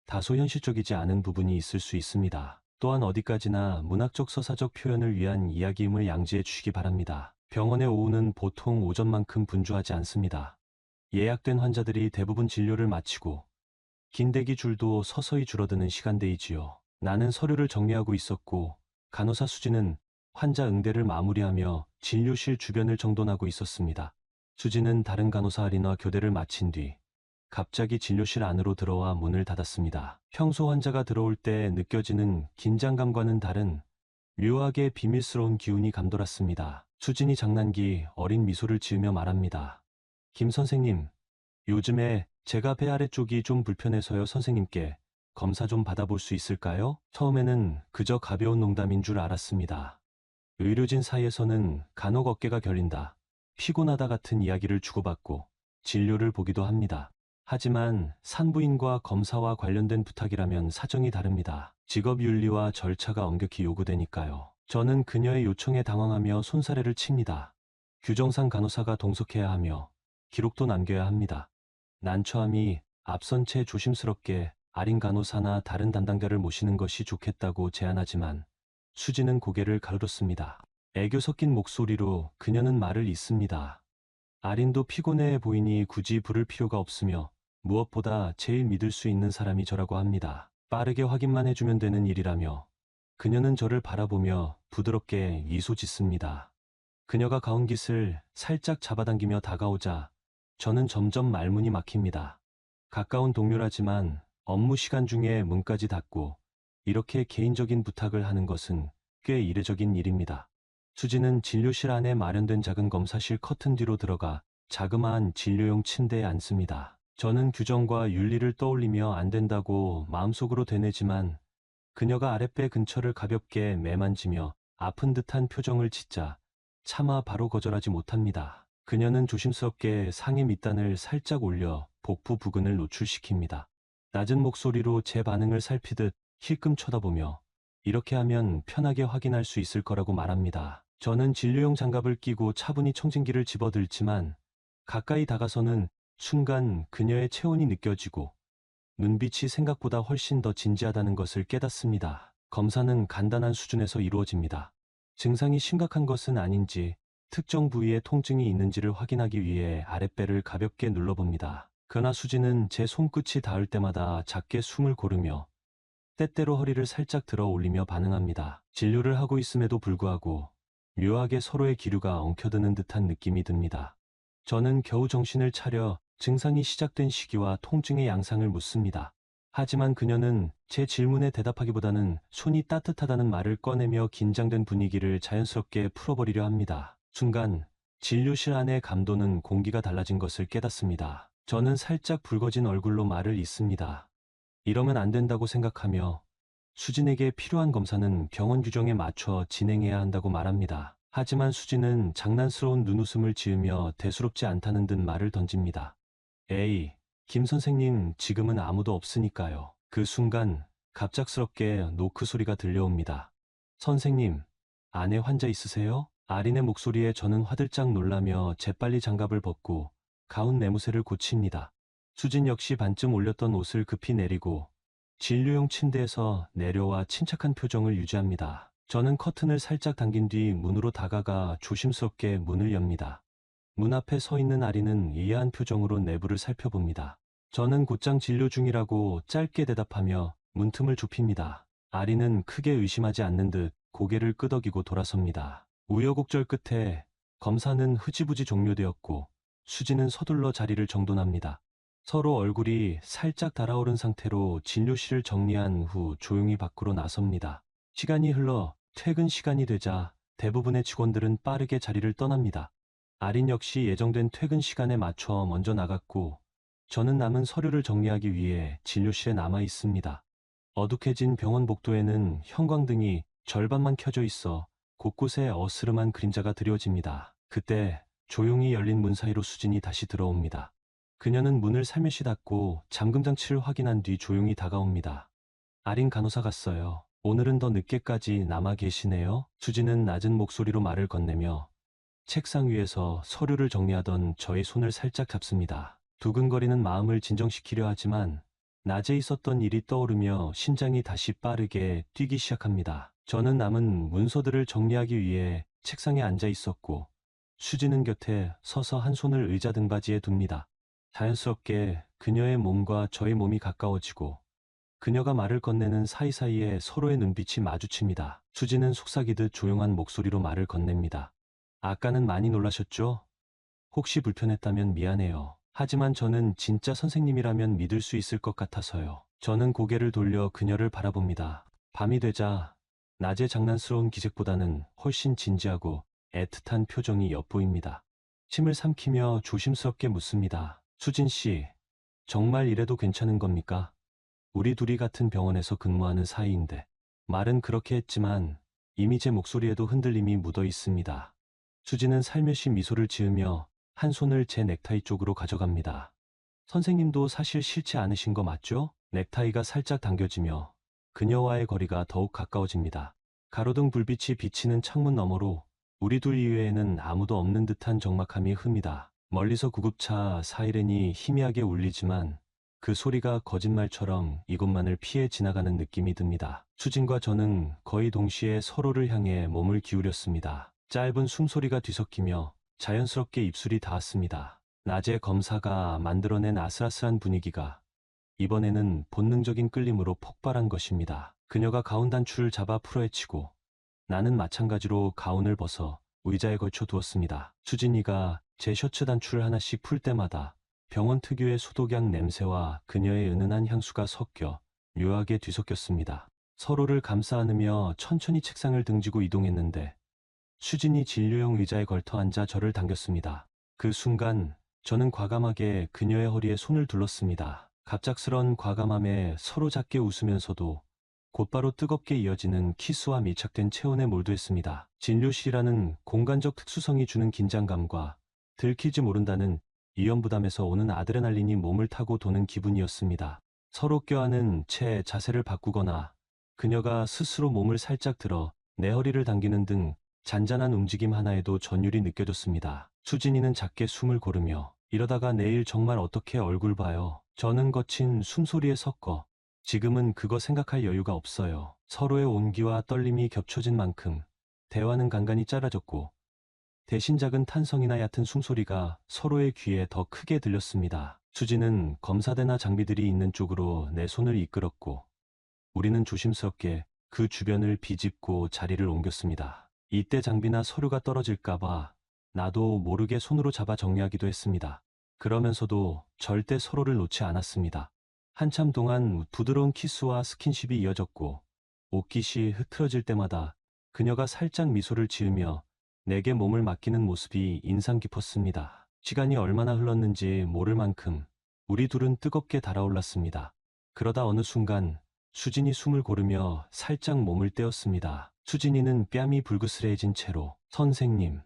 다소 현실적이지 않은 부분이 있을 수 있습니다. 또한 어디까지나 문학적 서사적 표현을 위한 이야기임을 양지해 주시기 바랍니다. 병원의 오후는 보통 오전만큼 분주하지 않습니다. 예약된 환자들이 대부분 진료를 마치고 긴 대기 줄도 서서히 줄어드는 시간대이지요. 나는 서류를 정리하고 있었고 간호사 수지는 환자 응대를 마무리하며 진료실 주변을 정돈하고 있었습니다. 수지는 다른 간호사 할인과 교대를 마친 뒤 갑자기 진료실 안으로 들어와 문을 닫았습니다. 평소 환자가 들어올 때 느껴지는 긴장감과는 다른 묘하게 비밀스러운 기운이 감돌았습니다. 수진이 장난기 어린 미소를 지으며 말합니다. 김 선생님, 요즘에 제가 배 아래쪽이 좀 불편해서요. 선생님께 검사 좀 받아볼 수 있을까요? 처음에는 그저 가벼운 농담인 줄 알았습니다. 의료진 사이에서는 간혹 어깨가 결린다, 피곤하다 같은 이야기를 주고받고 진료를 보기도 합니다. 하지만 산부인과 검사와 관련된 부탁이라면 사정이 다릅니다. 직업윤리와 절차가 엄격히 요구되니까요. 저는 그녀의 요청에 당황하며 손사래를 칩니다. 규정상 간호사가 동석해야 하며 기록도 남겨야 합니다. 난처함이 앞선 채 조심스럽게 아린 간호사나 다른 담당자를 모시는 것이 좋겠다고 제안하지만 수지는 고개를 가로렸습니다. 애교 섞인 목소리로 그녀는 말을 잇습니다. 아린도 피곤해 보이니 굳이 부를 필요가 없으며 무엇보다 제일 믿을 수 있는 사람이 저라고 합니다. 빠르게 확인만 해주면 되는 일이라며 그녀는 저를 바라보며 부드럽게 미소 짓습니다. 그녀가 가운 깃을 살짝 잡아당기며 다가오자 저는 점점 말문이 막힙니다. 가까운 동료라지만 업무 시간 중에 문까지 닫고 이렇게 개인적인 부탁을 하는 것은 꽤 이례적인 일입니다. 수지는 진료실 안에 마련된 작은 검사실 커튼 뒤로 들어가 자그마한 진료용 침대에 앉습니다. 저는 규정과 윤리를 떠올리며 안 된다고 마음속으로 되뇌지만 그녀가 아랫배 근처를 가볍게 매만지며 아픈 듯한 표정을 짓자 차마 바로 거절하지 못합니다. 그녀는 조심스럽게 상의 밑단을 살짝 올려 복부 부근을 노출시킵니다. 낮은 목소리로 제 반응을 살피듯 힐끔 쳐다보며 이렇게 하면 편하게 확인할 수 있을 거라고 말합니다. 저는 진료용 장갑을 끼고 차분히 청진기를 집어들지만 가까이 다가서는 순간 그녀의 체온이 느껴지고 눈빛이 생각보다 훨씬 더 진지하다는 것을 깨닫습니다. 검사는 간단한 수준에서 이루어집니다. 증상이 심각한 것은 아닌지, 특정 부위에 통증이 있는지를 확인하기 위해 아랫배를 가볍게 눌러봅니다. 그러나 수지는 제 손끝이 닿을 때마다 작게 숨을 고르며 때때로 허리를 살짝 들어 올리며 반응합니다. 진료를 하고 있음에도 불구하고 묘하게 서로의 기류가 엉켜드는 듯한 느낌이 듭니다. 저는 겨우 정신을 차려 증상이 시작된 시기와 통증의 양상을 묻습니다. 하지만 그녀는 제 질문에 대답하기보다는 손이 따뜻하다는 말을 꺼내며 긴장된 분위기를 자연스럽게 풀어버리려 합니다. 순간 진료실 안의 감도는 공기가 달라진 것을 깨닫습니다. 저는 살짝 붉어진 얼굴로 말을 잇습니다. 이러면 안 된다고 생각하며 수진에게 필요한 검사는 병원 규정에 맞춰 진행해야 한다고 말합니다. 하지만 수진은 장난스러운 눈웃음을 지으며 대수롭지 않다는 듯 말을 던집니다. 에이, 김 선생님, 지금은 아무도 없으니까요. 그 순간 갑작스럽게 노크 소리가 들려옵니다. 선생님, 안에 환자 있으세요? 아린의 목소리에 저는 화들짝 놀라며 재빨리 장갑을 벗고 가운 내무새를 고칩니다. 수진 역시 반쯤 올렸던 옷을 급히 내리고 진료용 침대에서 내려와 침착한 표정을 유지합니다. 저는 커튼을 살짝 당긴 뒤 문으로 다가가 조심스럽게 문을 엽니다. 문 앞에 서 있는 아린은 이해한 표정으로 내부를 살펴봅니다. 저는 곧장 진료 중이라고 짧게 대답하며 문틈을 좁힙니다. 아린은 크게 의심하지 않는 듯 고개를 끄덕이고 돌아섭니다. 우여곡절 끝에 검사는 흐지부지 종료되었고 수지는 서둘러 자리를 정돈합니다. 서로 얼굴이 살짝 달아오른 상태로 진료실을 정리한 후 조용히 밖으로 나섭니다. 시간이 흘러 퇴근 시간이 되자 대부분의 직원들은 빠르게 자리를 떠납니다. 아린 역시 예정된 퇴근 시간에 맞춰 먼저 나갔고 저는 남은 서류를 정리하기 위해 진료실에 남아 있습니다. 어둑해진 병원 복도에는 형광등이 절반만 켜져 있어 곳곳에 어스름한 그림자가 드리워집니다. 그때 조용히 열린 문 사이로 수진이 다시 들어옵니다. 그녀는 문을 살며시 닫고 잠금 장치를 확인한 뒤 조용히 다가옵니다. 아린 간호사 갔어요. 오늘은 더 늦게까지 남아 계시네요. 수진은 낮은 목소리로 말을 건네며 책상 위에서 서류를 정리하던 저의 손을 살짝 잡습니다. 두근거리는 마음을 진정시키려 하지만 낮에 있었던 일이 떠오르며 심장이 다시 빠르게 뛰기 시작합니다. 저는 남은 문서들을 정리하기 위해 책상에 앉아 있었고 수지는 곁에 서서 한 손을 의자 등받이에 둡니다. 자연스럽게 그녀의 몸과 저의 몸이 가까워지고 그녀가 말을 건네는 사이사이에 서로의 눈빛이 마주칩니다. 수지는 속삭이듯 조용한 목소리로 말을 건넵니다. 아까는 많이 놀라셨죠? 혹시 불편했다면 미안해요. 하지만 저는 진짜 선생님이라면 믿을 수 있을 것 같아서요. 저는 고개를 돌려 그녀를 바라봅니다. 밤이 되자 낮에 장난스러운 기색보다는 훨씬 진지하고 애틋한 표정이 엿보입니다. 침을 삼키며 조심스럽게 묻습니다. 수진 씨, 정말 이래도 괜찮은 겁니까? 우리 둘이 같은 병원에서 근무하는 사이인데. 말은 그렇게 했지만 이미 제 목소리에도 흔들림이 묻어 있습니다. 수진은 살며시 미소를 지으며 한 손을 제 넥타이 쪽으로 가져갑니다. 선생님도 사실 싫지 않으신 거 맞죠? 넥타이가 살짝 당겨지며 그녀와의 거리가 더욱 가까워집니다. 가로등 불빛이 비치는 창문 너머로 우리 둘 이외에는 아무도 없는 듯한 적막함이 흡니다. 멀리서 구급차 사이렌이 희미하게 울리지만 그 소리가 거짓말처럼 이곳만을 피해 지나가는 느낌이 듭니다. 수진과 저는 거의 동시에 서로를 향해 몸을 기울였습니다. 짧은 숨소리가 뒤섞이며 자연스럽게 입술이 닿았습니다. 낮에 검사가 만들어낸 아슬아슬한 분위기가 이번에는 본능적인 끌림으로 폭발한 것입니다. 그녀가 가운 단추를 잡아 풀어헤치고 나는 마찬가지로 가운을 벗어 의자에 걸쳐 두었습니다. 수진이가 제 셔츠 단추를 하나씩 풀 때마다 병원 특유의 소독약 냄새와 그녀의 은은한 향수가 섞여 묘하게 뒤섞였습니다. 서로를 감싸 안으며 천천히 책상을 등지고 이동했는데 수진이 진료용 의자에 걸터 앉아 저를 당겼습니다. 그 순간 저는 과감하게 그녀의 허리에 손을 둘렀습니다. 갑작스런 과감함에 서로 작게 웃으면서도 곧바로 뜨겁게 이어지는 키스와 밀착된 체온에 몰두했습니다. 진료실이라는 공간적 특수성이 주는 긴장감과 들킬지 모른다는 위험부담에서 오는 아드레날린이 몸을 타고 도는 기분이었습니다. 서로 껴안은 채 자세를 바꾸거나 그녀가 스스로 몸을 살짝 들어 내 허리를 당기는 등 잔잔한 움직임 하나에도 전율이 느껴졌습니다. 수진이는 작게 숨을 고르며 이러다가 내일 정말 어떻게 얼굴 봐요. 저는 거친 숨소리에 섞어 지금은 그거 생각할 여유가 없어요. 서로의 온기와 떨림이 겹쳐진 만큼 대화는 간간히 짧아졌고 대신 작은 탄성이나 얕은 숨소리가 서로의 귀에 더 크게 들렸습니다. 수지는 검사대나 장비들이 있는 쪽으로 내 손을 이끌었고 우리는 조심스럽게 그 주변을 비집고 자리를 옮겼습니다. 이때 장비나 서류가 떨어질까봐 나도 모르게 손으로 잡아 정리하기도 했습니다. 그러면서도 절대 서로를 놓지 않았습니다. 한참 동안 부드러운 키스와 스킨십이 이어졌고 옷깃이 흐트러질 때마다 그녀가 살짝 미소를 지으며 내게 몸을 맡기는 모습이 인상 깊었습니다. 시간이 얼마나 흘렀는지 모를 만큼 우리 둘은 뜨겁게 달아올랐습니다. 그러다 어느 순간 수진이 숨을 고르며 살짝 몸을 떼었습니다. 수진이는 뺨이 불그스레해진 채로 선생님,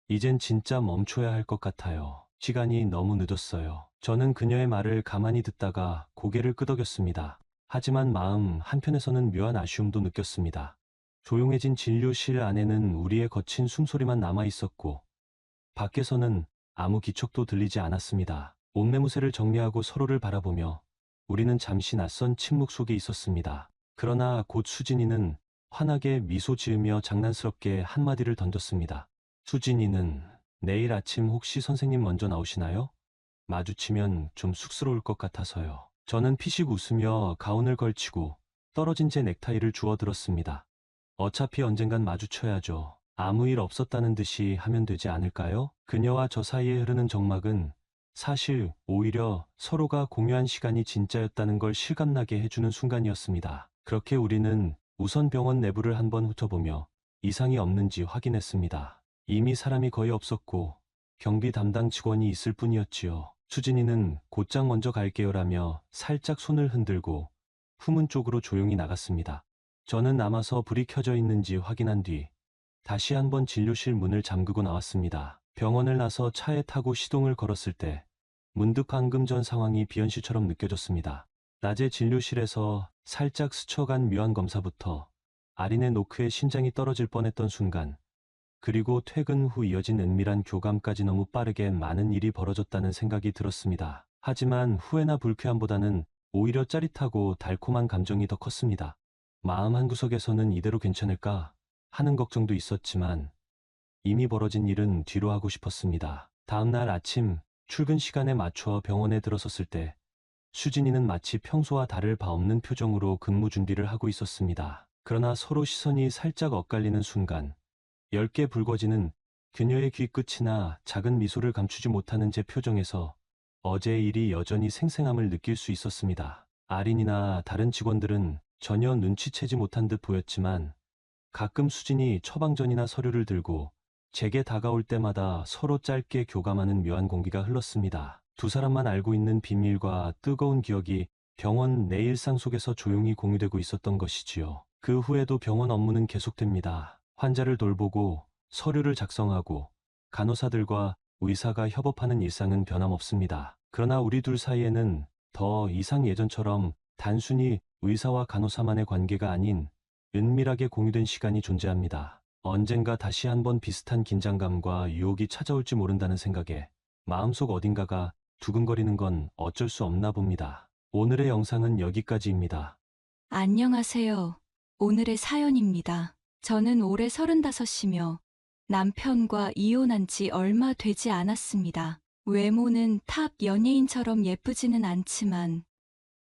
이젠 진짜 멈춰야 할 것 같아요. 시간이 너무 늦었어요. 저는 그녀의 말을 가만히 듣다가 고개를 끄덕였습니다. 하지만 마음 한편에서는 묘한 아쉬움도 느꼈습니다. 조용해진 진료실 안에는 우리의 거친 숨소리만 남아 있었고 밖에서는 아무 기척도 들리지 않았습니다. 옷매무새를 정리하고 서로를 바라보며 우리는 잠시 낯선 침묵 속에 있었습니다. 그러나 곧 수진이는 환하게 미소 지으며 장난스럽게 한마디를 던졌습니다. 수진이는 내일 아침 혹시 선생님 먼저 나오시나요? 마주치면 좀 쑥스러울 것 같아서요. 저는 피식 웃으며 가운을 걸치고 떨어진 제 넥타이를 주워들었습니다. 어차피 언젠간 마주쳐야죠. 아무 일 없었다는 듯이 하면 되지 않을까요? 그녀와 저 사이에 흐르는 정막은 사실 오히려 서로가 공유한 시간이 진짜였다는 걸 실감나게 해주는 순간이었습니다. 그렇게 우리는 우선 병원 내부를 한번 훑어보며 이상이 없는지 확인했습니다. 이미 사람이 거의 없었고 경비 담당 직원이 있을 뿐이었지요. 수진이는 곧장 먼저 갈게요라며 살짝 손을 흔들고 후문 쪽으로 조용히 나갔습니다. 저는 남아서 불이 켜져 있는지 확인한 뒤 다시 한번 진료실 문을 잠그고 나왔습니다. 병원을 나서 차에 타고 시동을 걸었을 때 문득 방금 전 상황이 비현실처럼 느껴졌습니다. 낮에 진료실에서 살짝 스쳐간 묘한 검사부터 아린의 노크에 심장이 떨어질 뻔했던 순간, 그리고 퇴근 후 이어진 은밀한 교감까지 너무 빠르게 많은 일이 벌어졌다는 생각이 들었습니다. 하지만 후회나 불쾌함보다는 오히려 짜릿하고 달콤한 감정이 더 컸습니다. 마음 한구석에서는 이대로 괜찮을까 하는 걱정도 있었지만 이미 벌어진 일은 뒤로 하고 싶었습니다. 다음 날 아침 출근 시간에 맞춰 병원에 들어섰을 때 수진이는 마치 평소와 다를 바 없는 표정으로 근무 준비를 하고 있었습니다. 그러나 서로 시선이 살짝 엇갈리는 순간 엷게 붉어지는 그녀의 귀끝이나 작은 미소를 감추지 못하는 제 표정에서 어제의 일이 여전히 생생함을 느낄 수 있었습니다. 아린이나 다른 직원들은 전혀 눈치채지 못한 듯 보였지만 가끔 수진이 처방전이나 서류를 들고 제게 다가올 때마다 서로 짧게 교감하는 묘한 공기가 흘렀습니다. 두 사람만 알고 있는 비밀과 뜨거운 기억이 병원 내 일상 속에서 조용히 공유되고 있었던 것이지요. 그 후에도 병원 업무는 계속됩니다. 환자를 돌보고 서류를 작성하고 간호사들과 의사가 협업하는 일상은 변함없습니다. 그러나 우리 둘 사이에는 더 이상 예전처럼 단순히 의사와 간호사만의 관계가 아닌 은밀하게 공유된 시간이 존재합니다. 언젠가 다시 한번 비슷한 긴장감과 유혹이 찾아올지 모른다는 생각에 마음속 어딘가가 두근거리는 건 어쩔 수 없나 봅니다. 오늘의 영상은 여기까지입니다. 안녕하세요. 오늘의 사연입니다. 저는 올해 35이며 남편과 이혼한 지 얼마 되지 않았습니다. 외모는 탑 연예인처럼 예쁘지는 않지만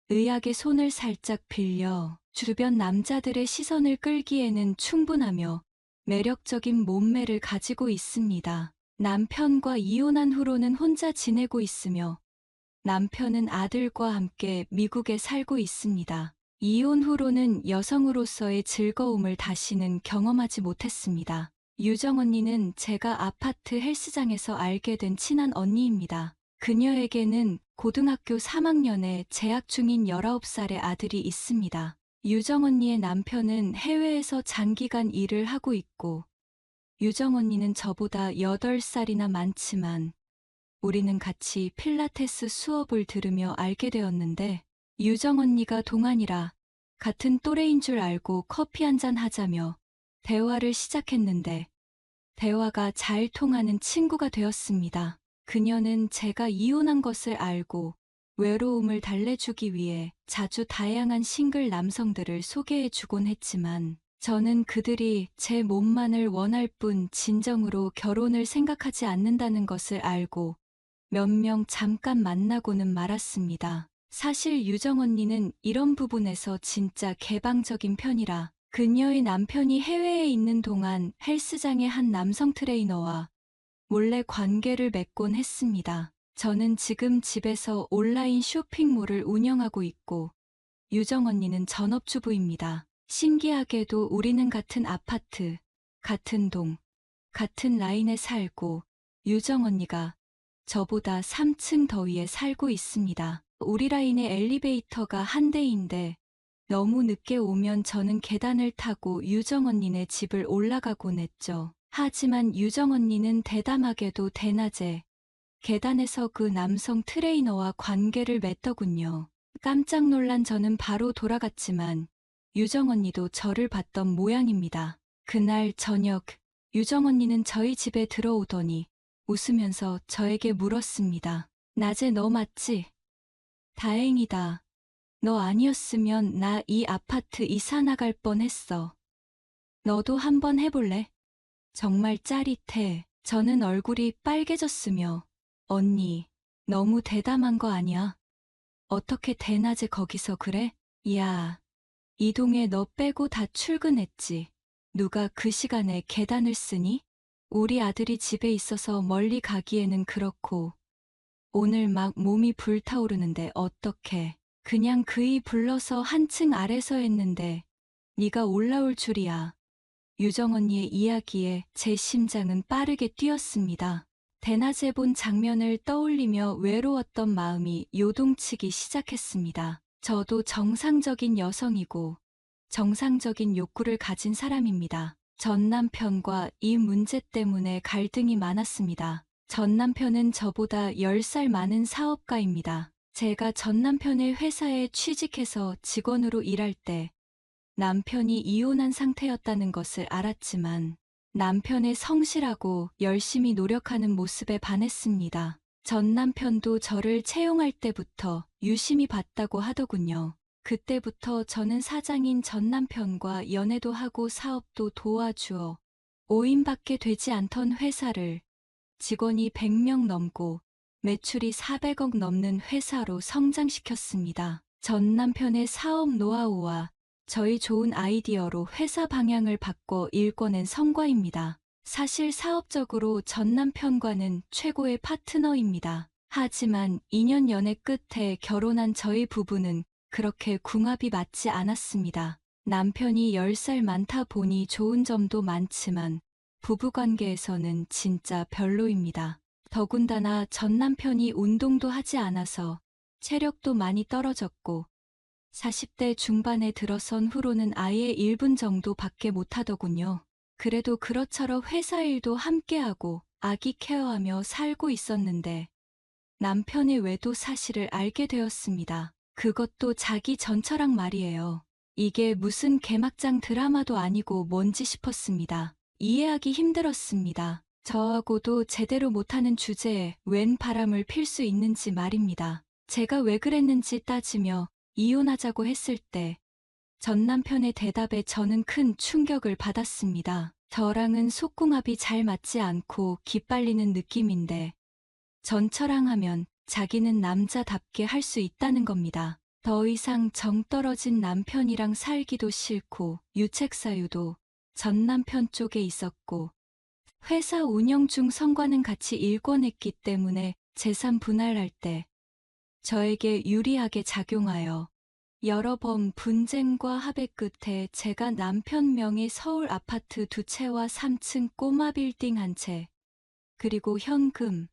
의학의 손을 살짝 빌려 주변 남자들의 시선을 끌기에는 충분하며 매력적인 몸매를 가지고 있습니다. 남편과 이혼한 후로는 혼자 지내고 있으며 남편은 아들과 함께 미국에 살고 있습니다. 이혼 후로는 여성으로서의 즐거움을 다시는 경험하지 못했습니다. 유정 언니는 제가 아파트 헬스장에서 알게 된 친한 언니입니다. 그녀에게는 고등학교 3학년에 재학 중인 19살의 아들이 있습니다. 유정 언니의 남편은 해외에서 장기간 일을 하고 있고 유정 언니는 저보다 8살이나 많지만 우리는 같이 필라테스 수업을 들으며 알게 되었는데 유정 언니가 동안이라 같은 또래인 줄 알고 커피 한잔 하자며 대화를 시작했는데 대화가 잘 통하는 친구가 되었습니다. 그녀는 제가 이혼한 것을 알고 외로움을 달래주기 위해 자주 다양한 싱글 남성들을 소개해 주곤 했지만 저는 그들이 제 몸만을 원할 뿐 진정으로 결혼을 생각하지 않는다는 것을 알고 몇 명 잠깐 만나고는 말았습니다. 사실 유정 언니는 이런 부분에서 진짜 개방적인 편이라 그녀의 남편이 해외에 있는 동안 헬스장의 한 남성 트레이너와 몰래 관계를 맺곤 했습니다. 저는 지금 집에서 온라인 쇼핑몰을 운영하고 있고 유정 언니는 전업주부입니다. 신기하게도 우리는 같은 아파트, 같은 동, 같은 라인에 살고 유정 언니가 저보다 3층 더 위에 살고 있습니다. 우리 라인에 엘리베이터가 한 대인데 너무 늦게 오면 저는 계단을 타고 유정 언니네 집을 올라가곤 했죠. 하지만 유정 언니는 대담하게도 대낮에 계단에서 그 남성 트레이너와 관계를 맺더군요. 깜짝 놀란 저는 바로 돌아갔지만 유정 언니도 저를 봤던 모양입니다. 그날 저녁 유정 언니는 저희 집에 들어오더니 웃으면서 저에게 물었습니다. 낮에 너 맞지? 다행이다. 너 아니었으면 나 이 아파트 이사 나갈 뻔했어. 너도 한번 해볼래? 정말 짜릿해. 저는 얼굴이 빨개졌으며 언니, 너무 대담한 거 아니야? 어떻게 대낮에 거기서 그래? 야, 이 동에 너 빼고 다 출근했지. 누가 그 시간에 계단을 쓰니? 우리 아들이 집에 있어서 멀리 가기에는 그렇고 오늘 막 몸이 불타오르는데 어떡해. 그냥 그이 불러서 한층 아래서 했는데 네가 올라올 줄이야. 유정 언니의 이야기에 제 심장은 빠르게 뛰었습니다. 대낮에 본 장면을 떠올리며 외로웠던 마음이 요동치기 시작했습니다. 저도 정상적인 여성이고 정상적인 욕구를 가진 사람입니다. 전 남편과 이 문제 때문에 갈등이 많았습니다. 전 남편은 저보다 10살 많은 사업가입니다. 제가 전 남편의 회사에 취직해서 직원으로 일할 때 남편이 이혼한 상태였다는 것을 알았지만 남편의 성실하고 열심히 노력하는 모습에 반했습니다. 전 남편도 저를 채용할 때부터 유심히 봤다고 하더군요. 그때부터 저는 사장인 전 남편과 연애도 하고 사업도 도와주어 5인밖에 되지 않던 회사를 직원이 100명 넘고 매출이 400억 넘는 회사로 성장시켰습니다. 전 남편의 사업 노하우와 저희 좋은 아이디어로 회사 방향을 바꿔 일궈낸 성과입니다. 사실 사업적으로 전 남편과는 최고의 파트너입니다. 하지만 2년 연애 끝에 결혼한 저희 부부는 그렇게 궁합이 맞지 않았습니다. 남편이 10살 많다 보니 좋은 점도 많지만 부부관계에서는 진짜 별로입니다. 더군다나 전 남편이 운동도 하지 않아서 체력도 많이 떨어졌고 40대 중반에 들어선 후로는 아예 1분 정도밖에 못하더군요. 그래도 그럭저럭 회사 일도 함께하고 아기 케어하며 살고 있었는데 남편의 외도 사실을 알게 되었습니다. 그것도 자기 전처랑 말이에요. 이게 무슨 개막장 드라마도 아니고 뭔지 싶었습니다. 이해하기 힘들었습니다. 저하고도 제대로 못하는 주제에 웬 바람을 필 수 있는지 말입니다. 제가 왜 그랬는지 따지며 이혼하자고 했을 때 전 남편의 대답에 저는 큰 충격을 받았습니다. 저랑은 속궁합이 잘 맞지 않고 기빨리는 느낌인데 전처랑 하면 자기는 남자답게 할 수 있다는 겁니다. 더 이상 정 떨어진 남편이랑 살기도 싫고 유책 사유도 전 남편 쪽에 있었고 회사 운영 중 성과는 같이 일궈냈기 때문에 재산 분할할 때 저에게 유리하게 작용하여 여러 번 분쟁과 합의 끝에 제가 남편 명의 서울 아파트 2채와 3층 꼬마 빌딩 1채 그리고 현금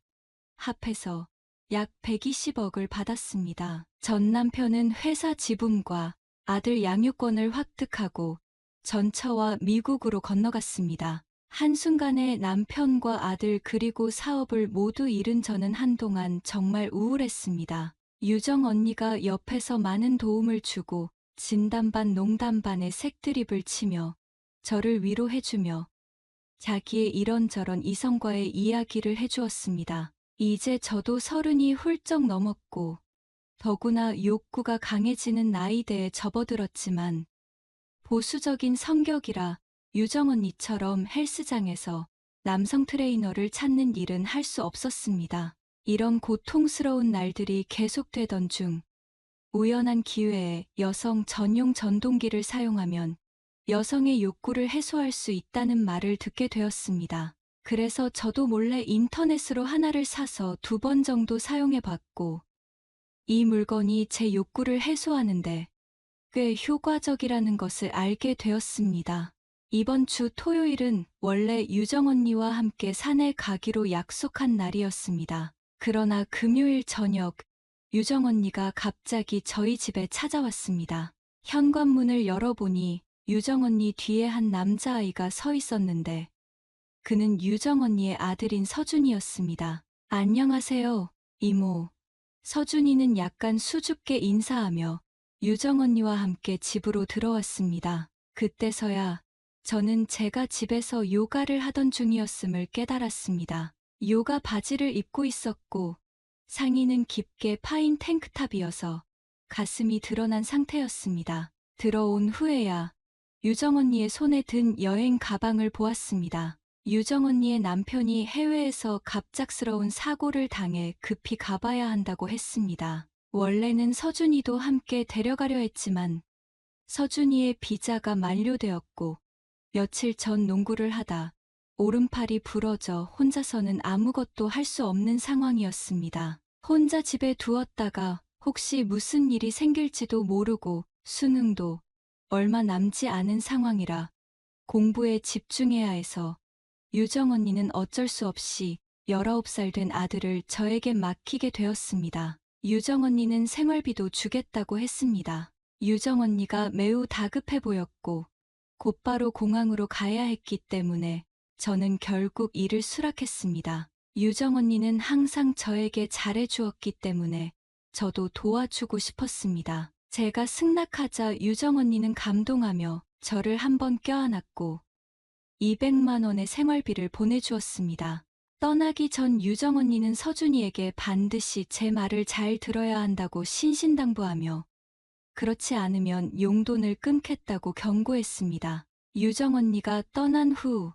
합해서 약 120억을 받았습니다. 전 남편은 회사 지분과 아들 양육권을 획득하고 전처와 미국으로 건너갔습니다. 한순간에 남편과 아들 그리고 사업을 모두 잃은 저는 한동안 정말 우울했습니다. 유정 언니가 옆에서 많은 도움을 주고 진담반 농담반의 색드립을 치며 저를 위로해주며 자기의 이런저런 이성과의 이야기를 해주었습니다. 이제 저도 30이 훌쩍 넘었고 더구나 욕구가 강해지는 나이대에 접어들었지만 보수적인 성격이라 유정 언니처럼 헬스장에서 남성 트레이너를 찾는 일은 할 수 없었습니다. 이런 고통스러운 날들이 계속되던 중 우연한 기회에 여성 전용 전동기를 사용하면 여성의 욕구를 해소할 수 있다는 말을 듣게 되었습니다. 그래서 저도 몰래 인터넷으로 하나를 사서 2번 정도 사용해 봤고 이 물건이 제 욕구를 해소하는데 꽤 효과적이라는 것을 알게 되었습니다. 이번 주 토요일은 원래 유정 언니와 함께 산에 가기로 약속한 날이었습니다. 그러나 금요일 저녁 유정 언니가 갑자기 저희 집에 찾아왔습니다. 현관문을 열어보니 유정 언니 뒤에 한 남자아이가 서 있었는데 그는 유정 언니의 아들인 서준이었습니다. 안녕하세요, 이모. 서준이는 약간 수줍게 인사하며 유정 언니와 함께 집으로 들어왔습니다. 그때서야 저는 제가 집에서 요가를 하던 중이었음을 깨달았습니다. 요가 바지를 입고 있었고 상의는 깊게 파인 탱크탑이어서 가슴이 드러난 상태였습니다. 들어온 후에야 유정 언니의 손에 든 여행 가방을 보았습니다. 유정 언니의 남편이 해외에서 갑작스러운 사고를 당해 급히 가봐야 한다고 했습니다. 원래는 서준이도 함께 데려가려 했지만 서준이의 비자가 만료되었고 며칠 전 농구를 하다 오른팔이 부러져 혼자서는 아무것도 할 수 없는 상황이었습니다. 혼자 집에 두었다가 혹시 무슨 일이 생길지도 모르고 수능도 얼마 남지 않은 상황이라 공부에 집중해야 해서 유정 언니는 어쩔 수 없이 19살 된 아들을 저에게 맡기게 되었습니다. 유정 언니는 생활비도 주겠다고 했습니다. 유정 언니가 매우 다급해 보였고 곧바로 공항으로 가야 했기 때문에 저는 결국 일을 수락했습니다. 유정 언니는 항상 저에게 잘해주었기 때문에 저도 도와주고 싶었습니다. 제가 승낙하자 유정 언니는 감동하며 저를 한번 껴안았고 200만 원의 생활비를 보내주었습니다. 떠나기 전 유정 언니는 서준이에게 반드시 제 말을 잘 들어야 한다고 신신당부하며 그렇지 않으면 용돈을 끊겠다고 경고했습니다. 유정 언니가 떠난 후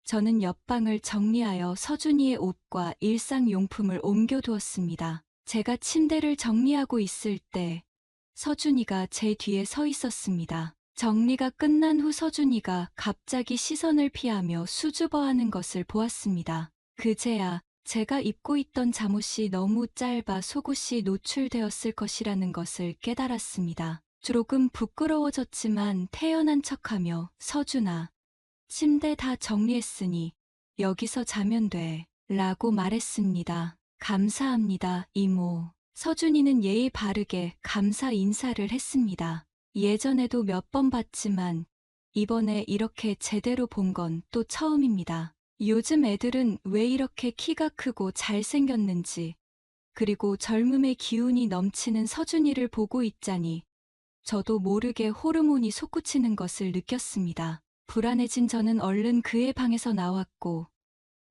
저는 옆방을 정리하여 서준이의 옷과 일상용품을 옮겨두었습니다. 제가 침대를 정리하고 있을 때 서준이가 제 뒤에 서 있었습니다. 정리가 끝난 후 서준이가 갑자기 시선을 피하며 수줍어하는 것을 보았습니다. 그제야 제가 입고 있던 잠옷이 너무 짧아 속옷이 노출되었을 것이라는 것을 깨달았습니다. 조금 부끄러워졌지만 태연한 척하며 서준아, 침대 다 정리했으니 여기서 자면 돼. 라고 말했습니다. 감사합니다, 이모. 서준이는 예의 바르게 감사 인사를 했습니다. 예전에도 몇 번 봤지만 이번에 이렇게 제대로 본 건 또 처음입니다. 요즘 애들은 왜 이렇게 키가 크고 잘생겼는지, 그리고 젊음의 기운이 넘치는 서준이를 보고 있자니 저도 모르게 호르몬이 솟구치는 것을 느꼈습니다. 불안해진 저는 얼른 그의 방에서 나왔고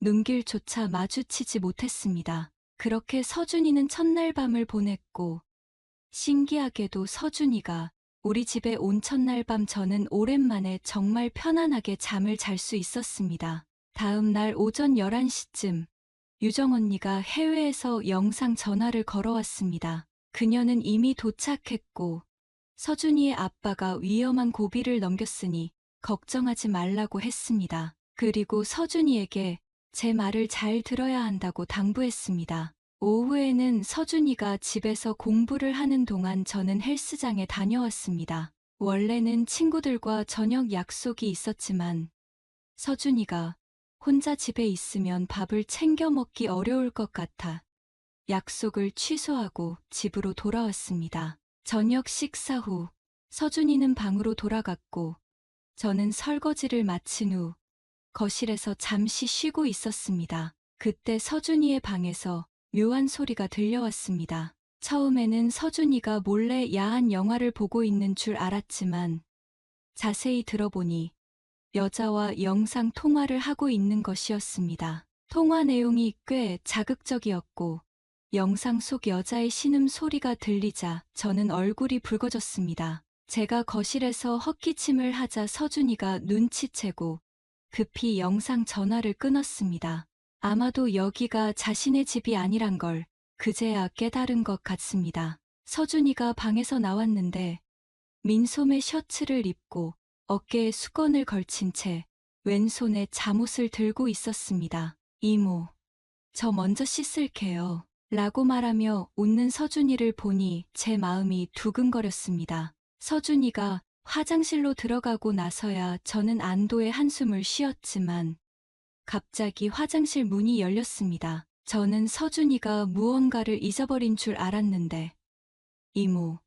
눈길조차 마주치지 못했습니다. 그렇게 서준이는 첫날 밤을 보냈고 신기하게도 서준이가 우리 집에 온 첫날 밤 저는 오랜만에 정말 편안하게 잠을 잘 수 있었습니다. 다음 날 오전 11시쯤 유정 언니가 해외에서 영상 전화를 걸어왔습니다. 그녀는 이미 도착했고 서준이의 아빠가 위험한 고비를 넘겼으니 걱정하지 말라고 했습니다. 그리고 서준이에게 제 말을 잘 들어야 한다고 당부했습니다. 오후에는 서준이가 집에서 공부를 하는 동안 저는 헬스장에 다녀왔습니다. 원래는 친구들과 저녁 약속이 있었지만 서준이가 혼자 집에 있으면 밥을 챙겨 먹기 어려울 것 같아 약속을 취소하고 집으로 돌아왔습니다. 저녁 식사 후 서준이는 방으로 돌아갔고 저는 설거지를 마친 후 거실에서 잠시 쉬고 있었습니다. 그때 서준이의 방에서 묘한 소리가 들려왔습니다. 처음에는 서준이가 몰래 야한 영화를 보고 있는 줄 알았지만 자세히 들어보니 여자와 영상 통화를 하고 있는 것이었습니다. 통화 내용이 꽤 자극적이었고 영상 속 여자의 신음 소리가 들리자 저는 얼굴이 붉어졌습니다. 제가 거실에서 헛기침을 하자 서준이가 눈치채고 급히 영상 전화를 끊었습니다. 아마도 여기가 자신의 집이 아니란 걸 그제야 깨달은 것 같습니다. 서준이가 방에서 나왔는데 민소매 셔츠를 입고 어깨에 수건을 걸친 채 왼손에 잠옷을 들고 있었습니다. 이모, 저 먼저 씻을게요. 라고 말하며 웃는 서준이를 보니 제 마음이 두근거렸습니다. 서준이가 화장실로 들어가고 나서야 저는 안도의 한숨을 쉬었지만 갑자기 화장실 문이 열렸습니다. 저는 서준이가 무언가를 잊어버린 줄 알았는데 이모,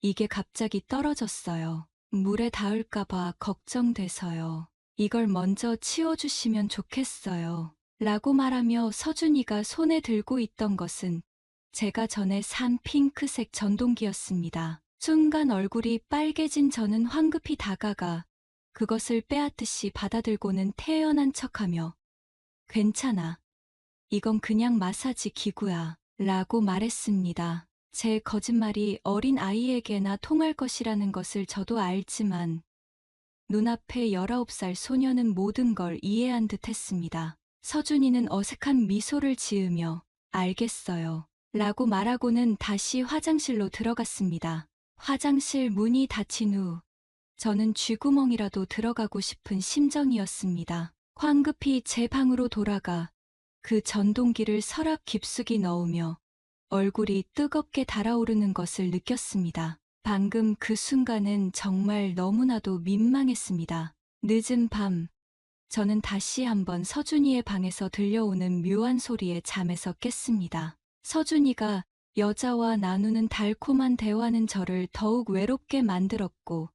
이게 갑자기 떨어졌어요. 물에 닿을까봐 걱정돼서요. 이걸 먼저 치워주시면 좋겠어요. 라고 말하며 서준이가 손에 들고 있던 것은 제가 전에 산 핑크색 전동기였습니다. 순간 얼굴이 빨개진 저는 황급히 다가가 그것을 빼앗듯이 받아들고는 태연한 척하며 괜찮아. 이건 그냥 마사지 기구야. 라고 말했습니다. 제 거짓말이 어린 아이에게나 통할 것이라는 것을 저도 알지만 눈앞에 19살 소녀는 모든 걸 이해한 듯 했습니다. 서준이는 어색한 미소를 지으며 알겠어요. 라고 말하고는 다시 화장실로 들어갔습니다. 화장실 문이 닫힌 후 저는 쥐구멍이라도 들어가고 싶은 심정이었습니다. 황급히 제 방으로 돌아가 그 전동기를 서랍 깊숙이 넣으며 얼굴이 뜨겁게 달아오르는 것을 느꼈습니다. 방금 그 순간은 정말 너무나도 민망했습니다. 늦은 밤, 저는 다시 한번 서준이의 방에서 들려오는 묘한 소리에 잠에서 깼습니다. 서준이가 여자와 나누는 달콤한 대화는 저를 더욱 외롭게 만들었고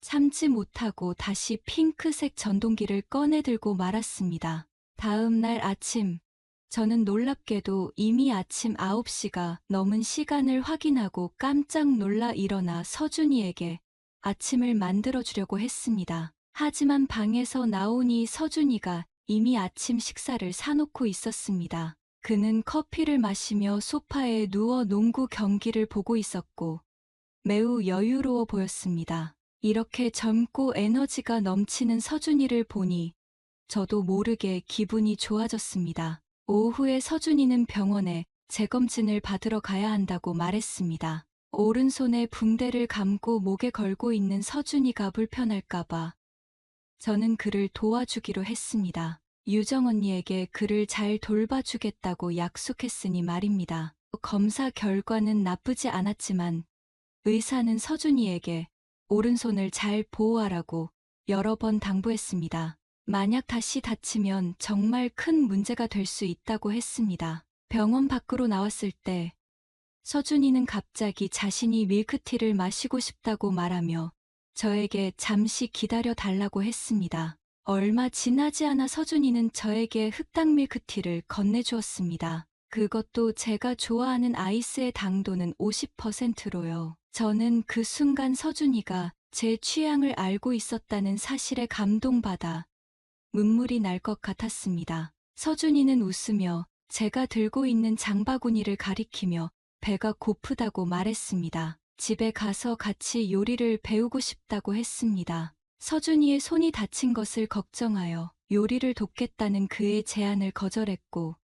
참지 못하고 다시 핑크색 전동기를 꺼내 들고 말았습니다. 다음 날 아침, 저는 놀랍게도 이미 아침 9시가 넘은 시간을 확인하고 깜짝 놀라 일어나 서준이에게 아침을 만들어주려고 했습니다. 하지만 방에서 나오니 서준이가 이미 아침 식사를 사놓고 있었습니다. 그는 커피를 마시며 소파에 누워 농구 경기를 보고 있었고 매우 여유로워 보였습니다. 이렇게 젊고 에너지가 넘치는 서준이를 보니 저도 모르게 기분이 좋아졌습니다. 오후에 서준이는 병원에 재검진을 받으러 가야 한다고 말했습니다. 오른손에 붕대를 감고 목에 걸고 있는 서준이가 불편할까봐 저는 그를 도와주기로 했습니다. 유정 언니에게 그를 잘 돌봐주겠다고 약속했으니 말입니다. 검사 결과는 나쁘지 않았지만 의사는 서준이에게 오른손을 잘 보호하라고 여러 번 당부했습니다. 만약 다시 다치면 정말 큰 문제가 될 수 있다고 했습니다. 병원 밖으로 나왔을 때 서준이는 갑자기 자신이 밀크티를 마시고 싶다고 말하며 저에게 잠시 기다려 달라고 했습니다. 얼마 지나지 않아 서준이는 저에게 흑당 밀크티를 건네주었습니다. 그것도 제가 좋아하는 아이스의 당도는 50%로요. 저는 그 순간 서준이가 제 취향을 알고 있었다는 사실에 감동받아 눈물이 날 것 같았습니다. 서준이는 웃으며 제가 들고 있는 장바구니를 가리키며 배가 고프다고 말했습니다. 집에 가서 같이 요리를 배우고 싶다고 했습니다. 서준이의 손이 다친 것을 걱정하여 요리를 돕겠다는 그의 제안을 거절했고,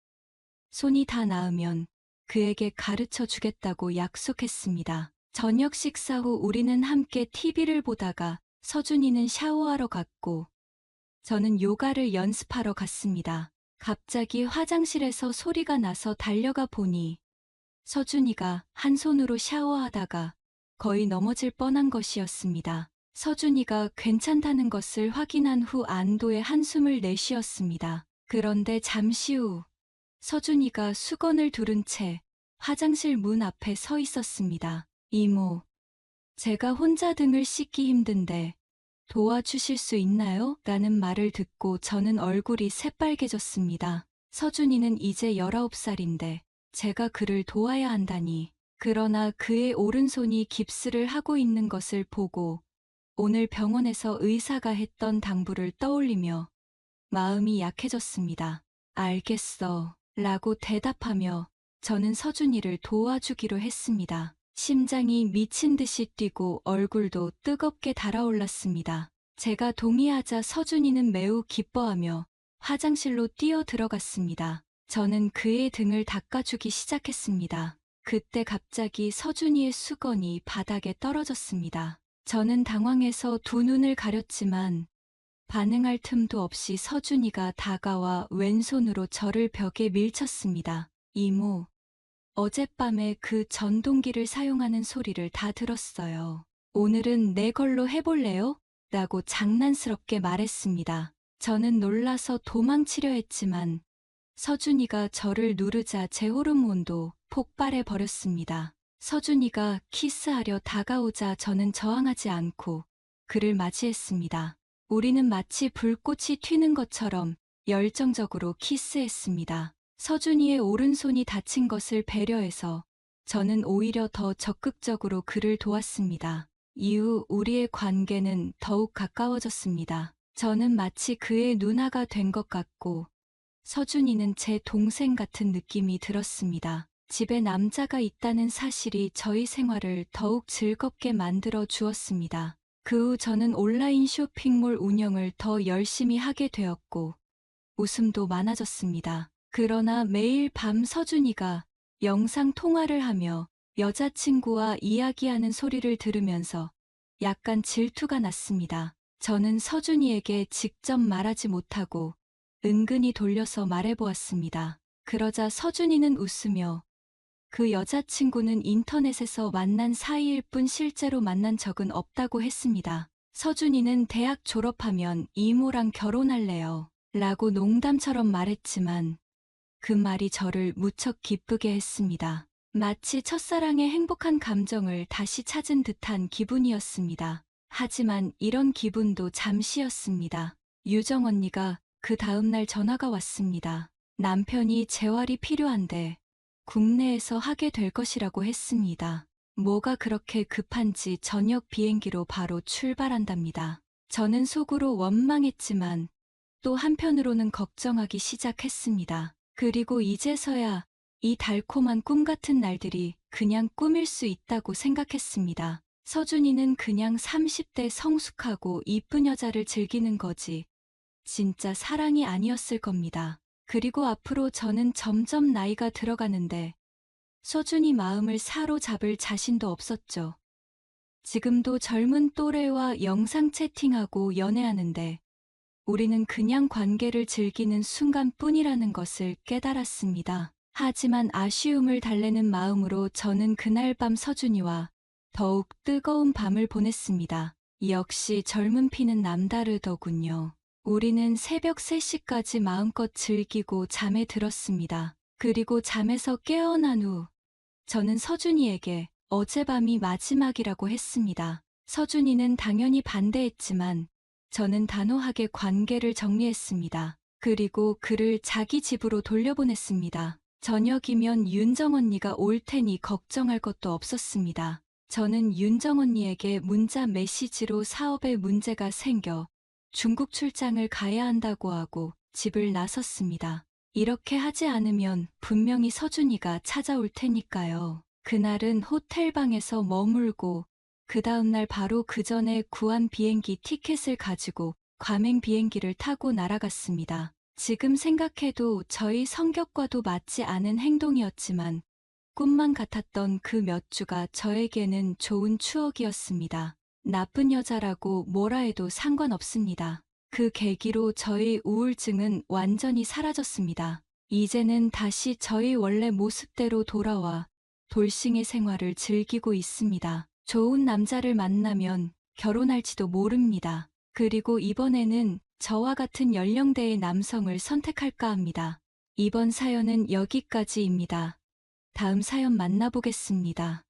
손이 다 나으면 그에게 가르쳐 주겠다고 약속했습니다. 저녁 식사 후 우리는 함께 TV를 보다가 서준이는 샤워하러 갔고, 저는 요가를 연습하러 갔습니다. 갑자기 화장실에서 소리가 나서 달려가 보니 서준이가 한 손으로 샤워하다가 거의 넘어질 뻔한 것이었습니다. 서준이가 괜찮다는 것을 확인한 후 안도의 한숨을 내쉬었습니다. 그런데 잠시 후 서준이가 수건을 두른 채 화장실 문 앞에 서 있었습니다. 이모, 제가 혼자 등을 씻기 힘든데 도와주실 수 있나요? 라는 말을 듣고 저는 얼굴이 새빨개졌습니다. 서준이는 이제 19살인데 제가 그를 도와야 한다니. 그러나 그의 오른손이 깁스를 하고 있는 것을 보고 오늘 병원에서 의사가 했던 당부를 떠올리며 마음이 약해졌습니다. 알겠어. 라고 대답하며 저는 서준이를 도와주기로 했습니다. 심장이 미친 듯이 뛰고 얼굴도 뜨겁게 달아올랐습니다. 제가 동의하자 서준이는 매우 기뻐하며 화장실로 뛰어 들어갔습니다. 저는 그의 등을 닦아주기 시작했습니다. 그때 갑자기 서준이의 수건이 바닥에 떨어졌습니다. 저는 당황해서 두 눈을 가렸지만 반응할 틈도 없이 서준이가 다가와 왼손으로 저를 벽에 밀쳤습니다. 이모, 어젯밤에 그 전동기를 사용하는 소리를 다 들었어요. 오늘은 내 걸로 해볼래요? 라고 장난스럽게 말했습니다. 저는 놀라서 도망치려 했지만 서준이가 저를 누르자 제 호르몬도 폭발해 버렸습니다. 서준이가 키스하려 다가오자 저는 저항하지 않고 그를 맞이했습니다. 우리는 마치 불꽃이 튀는 것처럼 열정적으로 키스했습니다. 서준이의 오른손이 다친 것을 배려해서 저는 오히려 더 적극적으로 그를 도왔습니다. 이후 우리의 관계는 더욱 가까워졌습니다. 저는 마치 그의 누나가 된 것 같고 서준이는 제 동생 같은 느낌이 들었습니다. 집에 남자가 있다는 사실이 저희 생활을 더욱 즐겁게 만들어 주었습니다. 그 후 저는 온라인 쇼핑몰 운영을 더 열심히 하게 되었고 웃음도 많아졌습니다. 그러나 매일 밤 서준이가 영상 통화를 하며 여자친구와 이야기하는 소리를 들으면서 약간 질투가 났습니다. 저는 서준이에게 직접 말하지 못하고 은근히 돌려서 말해보았습니다. 그러자 서준이는 웃으며 그 여자친구는 인터넷에서 만난 사이일 뿐 실제로 만난 적은 없다고 했습니다. 서준이는 대학 졸업하면 이모랑 결혼할래요. 라고 농담처럼 말했지만 그 말이 저를 무척 기쁘게 했습니다. 마치 첫사랑의 행복한 감정을 다시 찾은 듯한 기분이었습니다. 하지만 이런 기분도 잠시였습니다. 유정 언니가 그 다음날 전화가 왔습니다. 남편이 재활이 필요한데 국내에서 하게 될 것이라고 했습니다. 뭐가 그렇게 급한지 저녁 비행기로 바로 출발한답니다. 저는 속으로 원망했지만 또 한편으로는 걱정하기 시작했습니다. 그리고 이제서야 이 달콤한 꿈 같은 날들이 그냥 꿈일 수 있다고 생각했습니다. 서준이는 그냥 30대 성숙하고 이쁜 여자를 즐기는 거지 진짜 사랑이 아니었을 겁니다. 그리고 앞으로 저는 점점 나이가 들어가는데 서준이 마음을 사로잡을 자신도 없었죠. 지금도 젊은 또래와 영상 채팅하고 연애하는데 우리는 그냥 관계를 즐기는 순간뿐이라는 것을 깨달았습니다. 하지만 아쉬움을 달래는 마음으로 저는 그날 밤 서준이와 더욱 뜨거운 밤을 보냈습니다. 역시 젊은 피는 남다르더군요. 우리는 새벽 3시까지 마음껏 즐기고 잠에 들었습니다. 그리고 잠에서 깨어난 후 저는 서준이에게 어젯밤이 마지막이라고 했습니다. 서준이는 당연히 반대했지만 저는 단호하게 관계를 정리했습니다. 그리고 그를 자기 집으로 돌려보냈습니다. 저녁이면 윤정 언니가 올 테니 걱정할 것도 없었습니다. 저는 윤정 언니에게 문자 메시지로 사업에 문제가 생겨 중국 출장을 가야 한다고 하고 집을 나섰습니다. 이렇게 하지 않으면 분명히 서준이가 찾아올 테니까요. 그날은 호텔방에서 머물고 그 다음날 바로 그 전에 구한 비행기 티켓을 가지고 과맹 비행기를 타고 날아갔습니다. 지금 생각해도 저희 성격과도 맞지 않은 행동이었지만 꿈만 같았던 그 몇 주가 저에게는 좋은 추억이었습니다. 나쁜 여자라고 뭐라 해도 상관없습니다. 그 계기로 저희 우울증은 완전히 사라졌습니다. 이제는 다시 저희 원래 모습대로 돌아와 돌싱의 생활을 즐기고 있습니다. 좋은 남자를 만나면 결혼할지도 모릅니다. 그리고 이번에는 저와 같은 연령대의 남성을 선택할까 합니다. 이번 사연은 여기까지입니다. 다음 사연 만나보겠습니다.